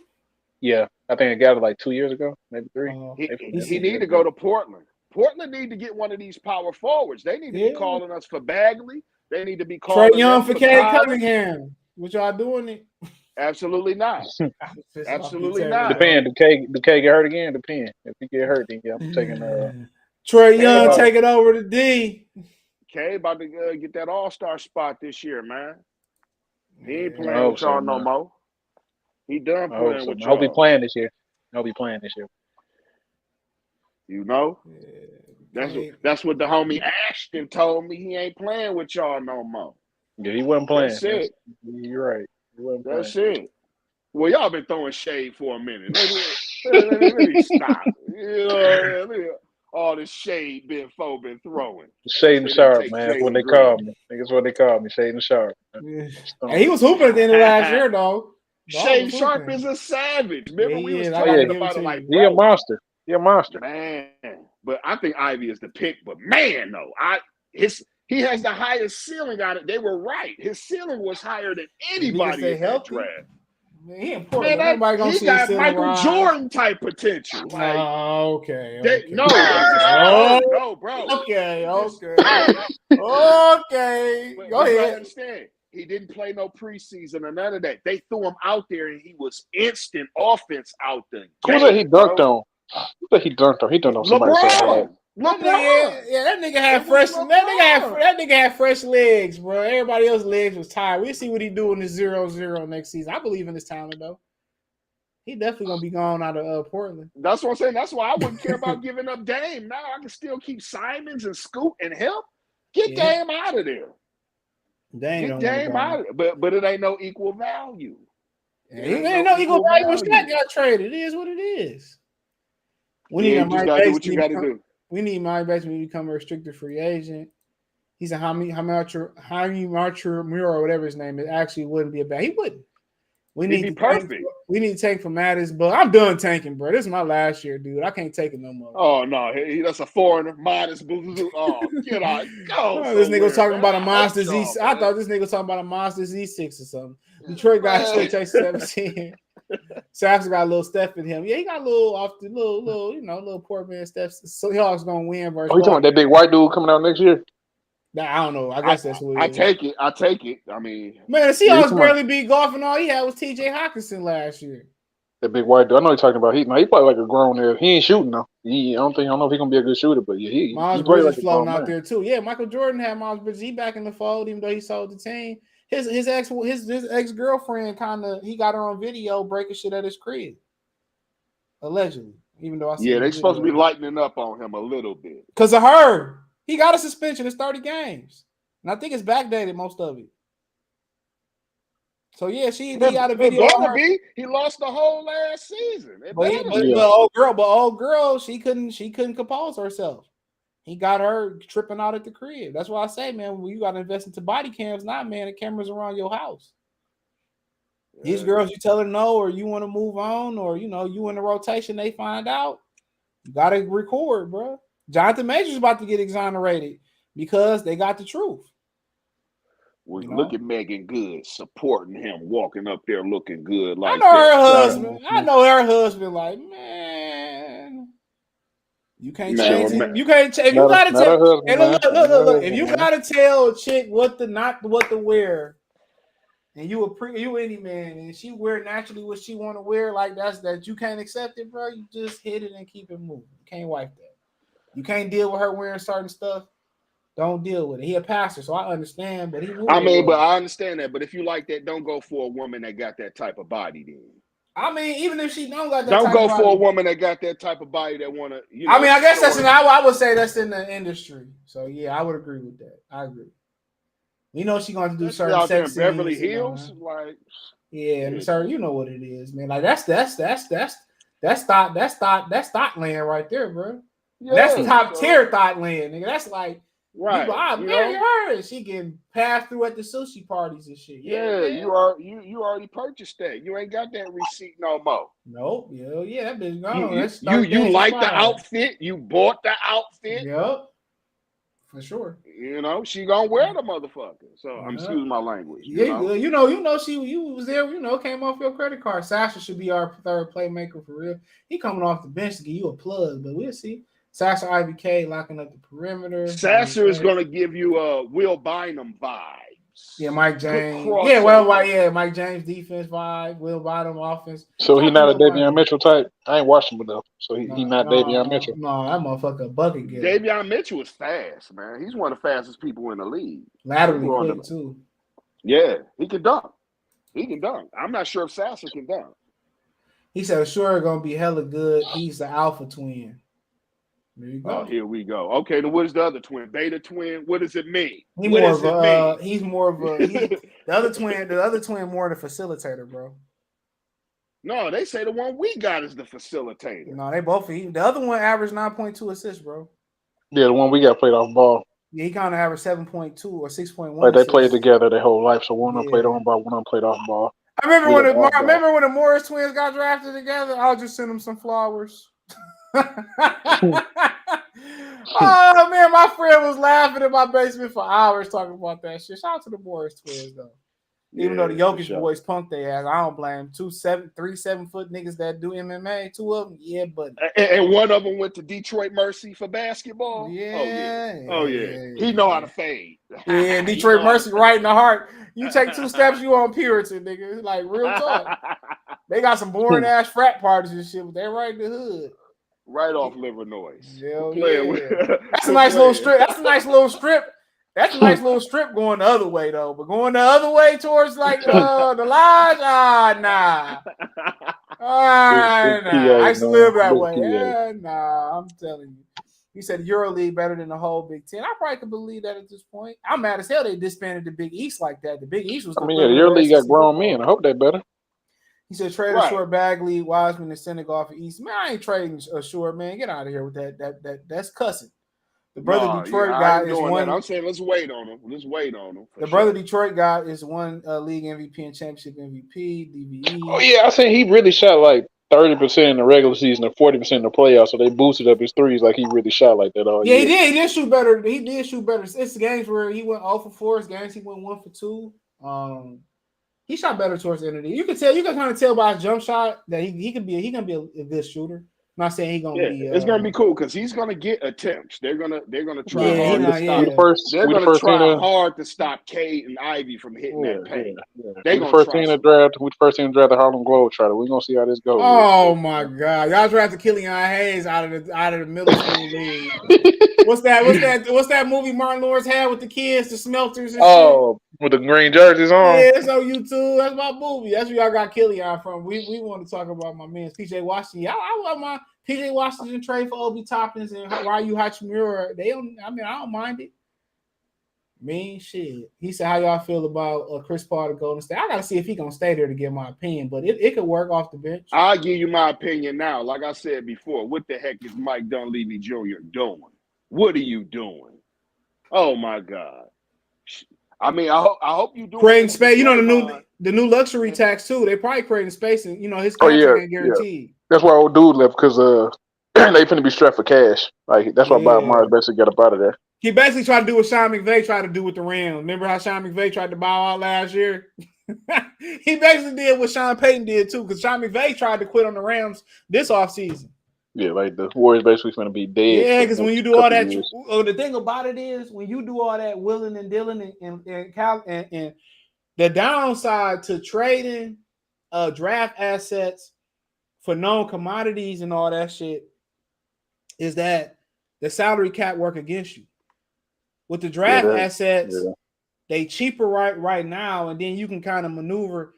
Yeah, I think it got it like 2 years ago, maybe 3. He need to go to Portland. Portland need to get one of these power forwards. They need to be calling us for Bagley. They need to be calling Trae Young for Cade Cunningham. What y'all doing it? Absolutely not. Absolutely not. Depend. Do K get hurt again? Depend. If he get hurt, then I'm taking Trae Young take it over to D. K about to get that All-Star spot this year, man. He ain't playing with y'all no more. He done playing with y'all. I hope he playing this year. You know? That's what the homie Ashton told me. He ain't playing with y'all no more. Yeah, he wasn't playing. That's it. You're right. He wasn't playing. That's it. Well, y'all been throwing shade for a minute. Let me stop. All this shade been throwing. Shade and Sharp, man. That's what they call me. That's what they call me. Shade and Sharp. Hey, he was hooping at the end of last year, though. Shade Sharp is a savage. Remember we was talking about it like he a monster. He a monster. Man, but I think Ivy is the pick. But man, though, he has the highest ceiling on it. They were right. His ceiling was higher than anybody in that draft. Man, he important. Man, everybody gonna he see got his Michael Jordan type potential. Like, okay. No, no, bro. Okay. Okay. Go ahead. Understand. He didn't play no preseason or none of that. They threw him out there, and he was instant offense out the game. Who that he dunked on? Who that he dunked on? He dunked on somebody. LeBron. That nigga had fresh. That nigga had fresh legs, bro. Everybody else's legs was tired. We'll see what he do in the 0-0 next season. I believe in his talent, though. He definitely gonna be gone out of Portland. That's what I'm saying. That's why I wouldn't care about giving up Dame. Now I can still keep Simons and Scoot and help. Get Dame out of there. Get Dame out of there. But it ain't no equal value. It ain't no equal value when Shaq got traded. It is what it is. We need just gotta do what you gotta do. We need Mike Bates to become a restricted free agent. He's a Hamacher Muir or whatever his name is. Actually, wouldn't be a bad. He wouldn't. We need to perfect. We need to tank for Mattis, but I'm done tanking, bro. This is my last year, dude. I can't take it no more. Oh no, that's a foreigner. Mattis, oh, get out, go. This nigga was talking about a Monster Z. I thought this nigga was talking about a Monster Z6 or something. Detroit got straight chase 17. Sasser got a little step in him. Yeah, he got a little off the little poor man steps. So Seahawks gonna win versus. Oh, you talking about that big white dude coming out next year? Nah, I don't know. I guess that's what it is. I take it. I mean, man, the Seahawks barely beat golf, and all he had was T.J. Hawkinson last year. That big white dude. I know you're talking about. He probably like a grown there. He ain't shooting though. I don't know if he's gonna be a good shooter, but yeah, Miles Bridges like floating out there too. Yeah, Michael Jordan had Miles Bridges. He back in the fold, even though he sold the team. His ex girlfriend he got her on video breaking shit at his crib, allegedly. Even though they supposed to be lightening up on him a little bit because of her. He got a suspension. It's 30 games, and I think it's backdated most of it. So yeah, he got a video. He lost the whole last season. But old girl, she couldn't compose herself. He got her tripping out at the crib. That's why I say, man, you got to invest into body cams, not man, the cameras around your house. Yeah. These girls, you tell her no, or you want to move on, or you in the rotation, they find out. You got to record, bro. Jonathan Major's about to get exonerated because they got the truth. Well, look at Megan Good supporting him, walking up there looking good. Like I know her husband. Like, man, you can't change it. You can't change. You gotta tell. Hey, look. If you gotta tell a chick what to wear, and you any man, and she wear naturally what she want to wear, like that you can't accept it, bro. You just hit it and keep it moving. You can't wipe that. You can't deal with her wearing certain stuff. Don't deal with it. He a pastor, so I understand. But I understand that. But if you like that, don't go for a woman that got that type of body. Then I mean, even if she don't got that, don't go for a woman that got that type of body that want to. I mean, I guess I would say that's in the industry. So yeah, I would agree with that. I agree. She's going to do certain sex scenes. Beverly Hills, like sir, you know what it is, man. Like that's thought land right there, bro. Yeah, that's top tier thought land, nigga. That's like. Right, I marry her, and she getting passed through at the sushi parties and shit. Yeah, you already purchased that. You ain't got that receipt no more. Nope. Yeah, that bitch gone. You like the outfit? You bought the outfit? Yep, for sure. She gonna wear the motherfucker. So I'm excuse my language. You was there. Came off your credit card. Sasser should be our third playmaker for real. He coming off the bench to give you a plug, but we'll see. Sasser IVK locking up the perimeter. Sasser is going to give you a Will Bynum vibes. Yeah, Mike James. Mike James defense vibe. Will Bynum offense. So he not a Davion Mitchell type. I ain't watched him enough, so he not Davion Mitchell. No, that motherfucker bucket getter. Davion Mitchell is fast, man. He's one of the fastest people in the league. Laterally quick too. Yeah, he can dunk. I'm not sure if Sasser can dunk. He said, "Sure, gonna be hella good. He's the alpha twin." There you go. Oh, here we go. Okay, then what is the other twin? Beta twin? What does it mean? He's more of a the other twin more the facilitator, bro. No, they say the one we got is the facilitator. No, they both. The other one averaged 9.2 assists, bro. Yeah, the one we got played off ball. Yeah, he kind of averaged 7.2 or 6.1. Like they played together their whole life, so one of them played on ball, one of them played off ball. I remember when the Morris twins got drafted together. I'll just send them some flowers. Oh man, my friend was laughing in my basement for hours talking about that shit. Shout out to the Boris twins though. Even though the Jokic boys punked their ass, I don't blame them. 3 7-foot niggas that do MMA, 2 of them, yeah, but and one of them went to Detroit Mercy for basketball. Yeah, He know how to fade. Yeah, Detroit Mercy right in the heart. You take 2 steps, you on Puritan, nigga. Like real talk. They got some boring ass frat parties and shit, but they right in the hood. Right off liver noise. Hell yeah. That's a nice little strip. That's a nice little strip. That's a nice little strip going the other way though. But going the other way towards like the lodge, nah. I used to live that way. I'm telling you. You said EuroLeague better than the whole Big Ten. I probably could believe that at this point. I'm mad as hell they disbanded the Big East like that. The Big East was. The EuroLeague got grown men. I hope they better. He said trade a short Bagley, Wiseman, and Senegal for East. Man, I ain't trading a short man. Get out of here with that. That's cussing. The brother Detroit guy is one. That. I'm saying let's wait on him. The brother Detroit guy is one league MVP and championship MVP, DVE. Oh yeah, I think he really shot like 30% in the regular season and 40% in the playoffs. So they boosted up his threes like he really shot like that all year. He did shoot better. He did shoot better. It's games where he went 0 for 4. It's games he went 1 for 2. He shot better towards the end of the year. You can kind of tell by his jump shot that he can be a good shooter. I'm not saying he's gonna be. It's gonna be cool because he's gonna get attempts. They're gonna try hard to stop. They're gonna try hard to stop Cade and Ivy from hitting that paint. They gonna first team to draft. We first team to draft the Harlem Globetrotter. We're gonna see how this goes. Oh my God, y'all drafted Killian Hayes out of the middle school league. What's that movie Martin Lawrence had with the kids, the Smelters and shit? With the green jerseys on. Yeah, it's on YouTube. That's my movie. That's where y'all got Killian from. We want to talk about my man PJ Washington. I love my PJ Washington trade for Obi Toppins and Ryu Hachimura. I don't mind it. Shit. He said, how y'all feel about Chris Paul to Golden State? I got to see if he going to stay there to give my opinion, but it could work off the bench. I'll give you my opinion now. Like I said before, what the heck is Mike Dunleavy Jr. doing? What are you doing? Oh, my God. I hope you do creating space. You know the new luxury tax too. They probably creating space, and his contract ain't guaranteed. Yeah. That's why old dude left because they finna be strapped for cash. Like that's why Bob Myers basically got up out of there. He basically tried to do what Sean McVay tried to do with the Rams. Remember how Sean McVay tried to bow out last year? He basically did what Sean Payton did too, because Sean McVay tried to quit on the Rams this offseason. Yeah, like the Warriors basically going to be dead. Yeah, because when you do all that, the thing about it is when you do all that willing and dealing and the downside to trading draft assets for known commodities and all that shit is that the salary cap work against you. With the draft assets, they cheaper right now, and then you can kind of maneuver.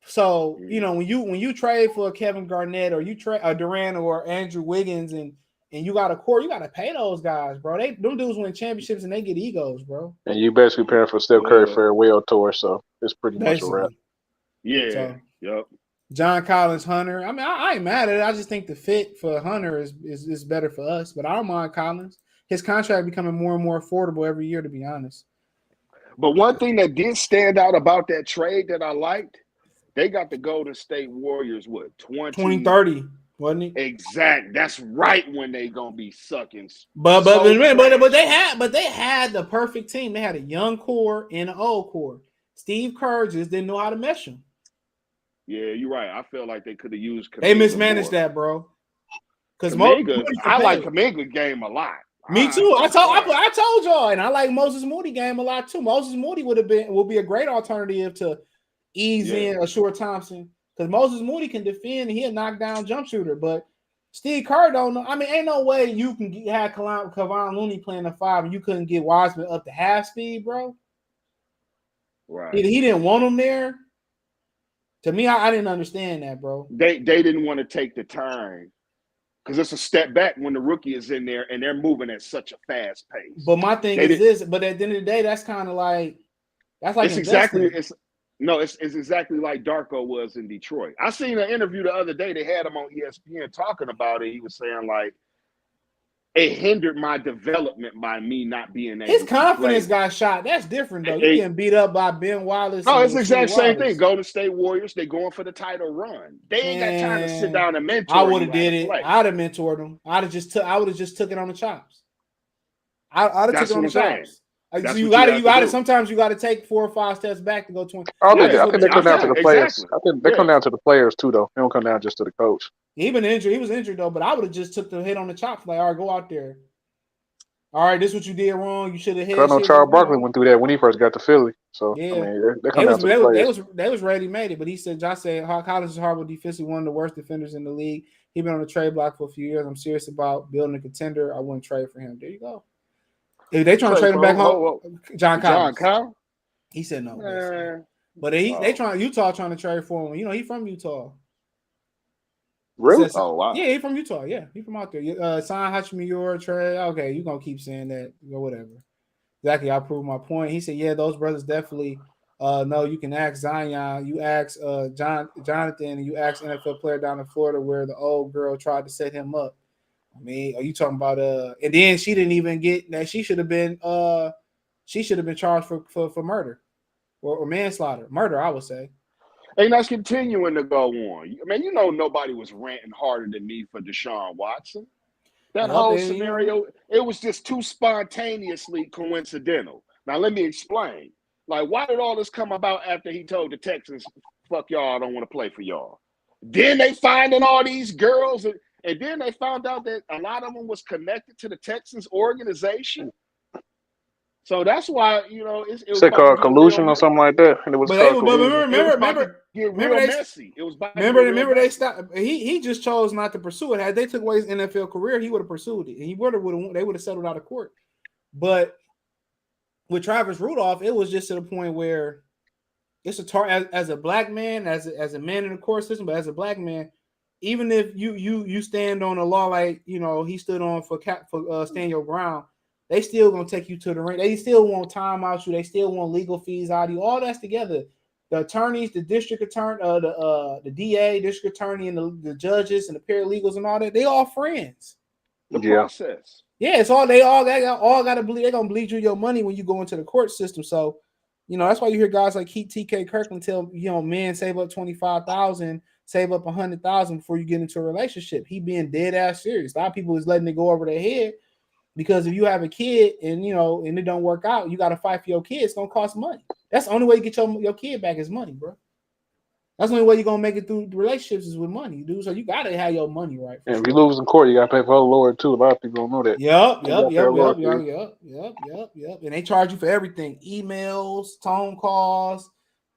So, when you trade for Kevin Garnett or you trade Durant or Andrew Wiggins and you got a core, you got to pay those guys, bro. Them dudes win championships and they get egos, bro. And you basically paying for Steph Curry farewell tour, so it's pretty much a wrap. Yeah. So, yep. John Collins, Hunter. I ain't mad at it. I just think the fit for Hunter is better for us, but I don't mind Collins. His contract becoming more and more affordable every year, to be honest. But one thing that did stand out about that trade that I liked, they got the Golden State Warriors, 2030, wasn't it? Exact. That's right when they gonna be sucking. But they had the perfect team. They had a young core and an old core. Steve Kerr just didn't know how to mesh them. Yeah, you're right. I feel like they could have used Kuminga they mismanaged that, bro. Because I like Kuminga game a lot. Me too. I told y'all, and I like Moses Moody game a lot too. Moses Moody will be a great alternative to ease in Aussar Thompson, because Moses Moody can defend and he'll knock down jump shooter, but Steve Kerr don't know. I mean, ain't no way you can have Kevon Looney playing the 5 and you couldn't get Wiseman up to half speed, bro. Right. He didn't want him there. To me, I didn't understand that, bro. They didn't want to take the time because it's a step back when the rookie is in there and they're moving at such a fast pace. But my thing is this. But at the end of the day, that's kind of like it's exactly it's exactly like Darko was in Detroit. I seen an interview the other day. They had him on ESPN talking about it. He was saying like it hindered my development by me not being able His to confidence play. got shot. That's different though. You getting beat up by Ben Wallace. No, and it's the Rasheed exact same thing. Wallace. Golden State Warriors, they going for the title run. They ain't got time to sit down and mentor I would you have how did to it. play. I'd have mentored him. I would have just took it on the chops. I'd have took it on the chops. So you gotta sometimes you gotta take 4 or 5 steps back to go 20. I think they come down to the players. I think they come down to the players too, though. They don't come down just to the coach. He was injured though, but I would have just took the hit on the chops. Like, all right, go out there. All right, this is what you did wrong. You should have hit. I know Charles Barkley went through that when he first got to Philly. So yeah, I mean, they come down to the players. They was ready made it, but he said, Josh said, Collins is horrible defensively, one of the worst defenders in the league. He's been on the trade block for a few years. I'm serious about building a contender. I wouldn't trade for him. There you go. If they trying to trade him back home, John Collins. He said no. But Utah trying to trade for him. You know, he from Utah. Really? Oh, wow. Yeah, he from Utah. Yeah, he from out there. Sign Hachimura trade. Okay, you gonna keep saying that or whatever. Exactly, I proved my point. He said, yeah, those brothers definitely no, you can ask Zion, you ask Jonathan, and you ask NFL player down in Florida where the old girl tried to set him up. I mean, are you talking about and then she didn't even get that she should have been charged for murder or manslaughter. Murder, I would say. And that's continuing to go on. I mean, you know, nobody was ranting harder than me for Deshaun Watson. That whole scenario, it was just too spontaneously coincidental. Now, let me explain. Like, why did all this come about after he told the Texans, fuck y'all, I don't want to play for y'all? Then they finding all these girls, and then they found out that a lot of them was connected to the Texans organization. So that's why, you know, it was called collusion or something like that. And it was messy. It was remember they stopped. He just chose not to pursue it. Had they took away his NFL career, he would have pursued it. They would have settled out of court. But with Travis Rudolph, it was just to the point where it's as a black man, as a man in the court system, but as a black man, even if you stand on a law like, you know, he stood on for stand your ground, they still gonna take you to the ring. They still want time out you. They still want legal fees out of you. All that's together. The attorneys, the district attorney, the DA, district attorney, and the judges and the paralegals and all that. They all friends. The process. Yeah, it's all they all got to bleed. They're gonna bleed you your money when you go into the court system. So, you know, that's why you hear guys like TK Kirkland tell men save up $25,000, save up $100,000 before you get into a relationship. He being dead ass serious. A lot of people is letting it go over their head. Because if you have a kid and and it don't work out, you got to fight for your kid. It's gonna cost money. That's the only way you get your kid back is money, bro. That's the only way you're gonna make it through the relationships is with money, dude. So you gotta have your money right. And if you lose in court, you gotta pay for a lawyer too. A lot of people don't know that. Yep. And they charge you for everything: emails, phone calls,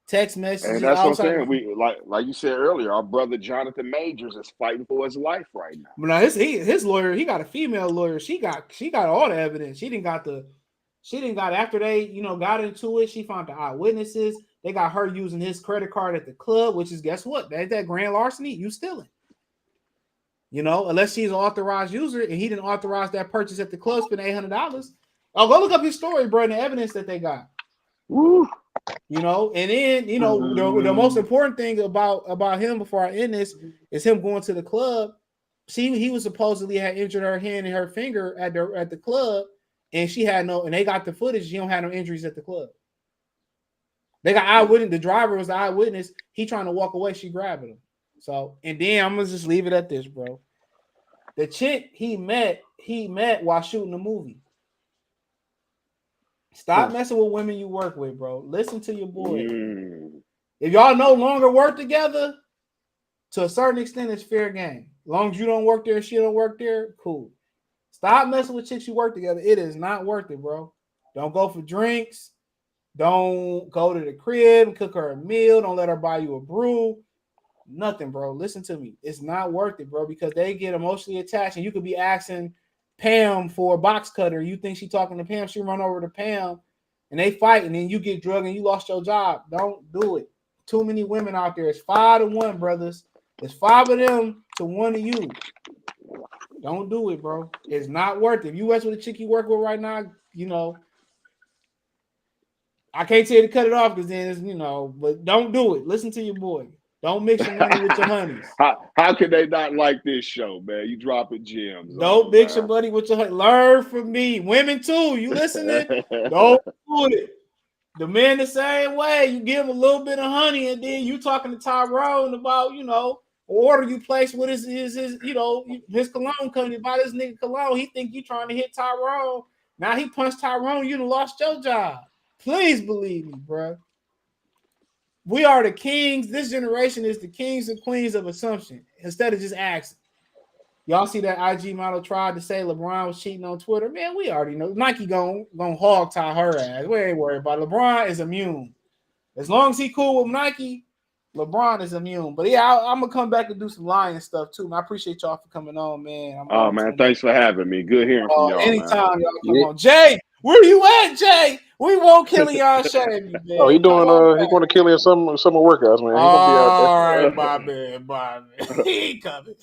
text messages. And that's what I'm saying. We like you said earlier, our brother Jonathan Majors is fighting for his life right now. But now his lawyer, he got a female lawyer. She got all the evidence. She didn't got after they got into it. She found the eyewitnesses. They got her using his credit card at the club, which is guess what? That grand larceny. You stealing. Unless she's an authorized user and he didn't authorize that purchase at the club, spend $800. Oh, go look up his story, bro, and the evidence that they got. Woo. And then the most important thing about him before I end this is him going to the club. He was supposedly had injured her hand and her finger at the club, and she had and they got the footage. She don't have no injuries at the club. They got eyewitness. The driver was the eyewitness. He trying to walk away. She grabbing him. So, and then I'm gonna just leave it at this, bro. The chick he met while shooting the movie. Stop messing with women you work with, bro. Listen to your boy. If y'all no longer work together, to a certain extent, it's fair game. As long as you don't work there, she don't work there, cool. Stop messing with chicks you work together. It is not worth it, bro. Don't go for drinks. Don't go to the crib and cook her a meal. Don't let her buy you a brew. Nothing, bro. Listen to me. It's not worth it, bro, because they get emotionally attached, and you could be asking Pam for a box cutter. You think she talking to Pam, she run over to Pam and they fight, and then you get drugged and you lost your job. Don't do it. Too many women out there. It's 5-1, brothers. It's 5 of them to 1 of you. Don't do it, bro. It's not worth it. If you mess with a chick you work with right now, I can't tell you to cut it off because then it's, but don't do it. Listen to your boy. Don't mix your money with your honeys. How can they not like this show, man? You dropping gems. Don't mix your money with your honeys. Learn from me. Women too. You listening? Don't do it. The men the same way. You give him a little bit of honey, and then you talking to Tyrone about, order you placed with his his cologne company. Buy this nigga cologne. He think you trying to hit Tyrone. Now he punched Tyrone. You done lost your job. Please believe me, bro. We are the kings. This generation is the kings and queens of assumption instead of just asking. Y'all see that IG model tried to say LeBron was cheating on Twitter? Man, we already know. Nike gonna hog tie her ass. We ain't worried about it. LeBron is immune. As long as he cool with Nike, LeBron is immune. But yeah, I'm gonna come back and do some lying stuff too. I appreciate y'all for coming on, man. Man, thanks for having me. Good hearing from y'all. Anytime, y'all come on. Jay, where you at, Jay? We won't kill y'all shame you, man. Oh, he doing he going to kill in some workouts, man. He gonna be out there. All right, my man. He ain't coming.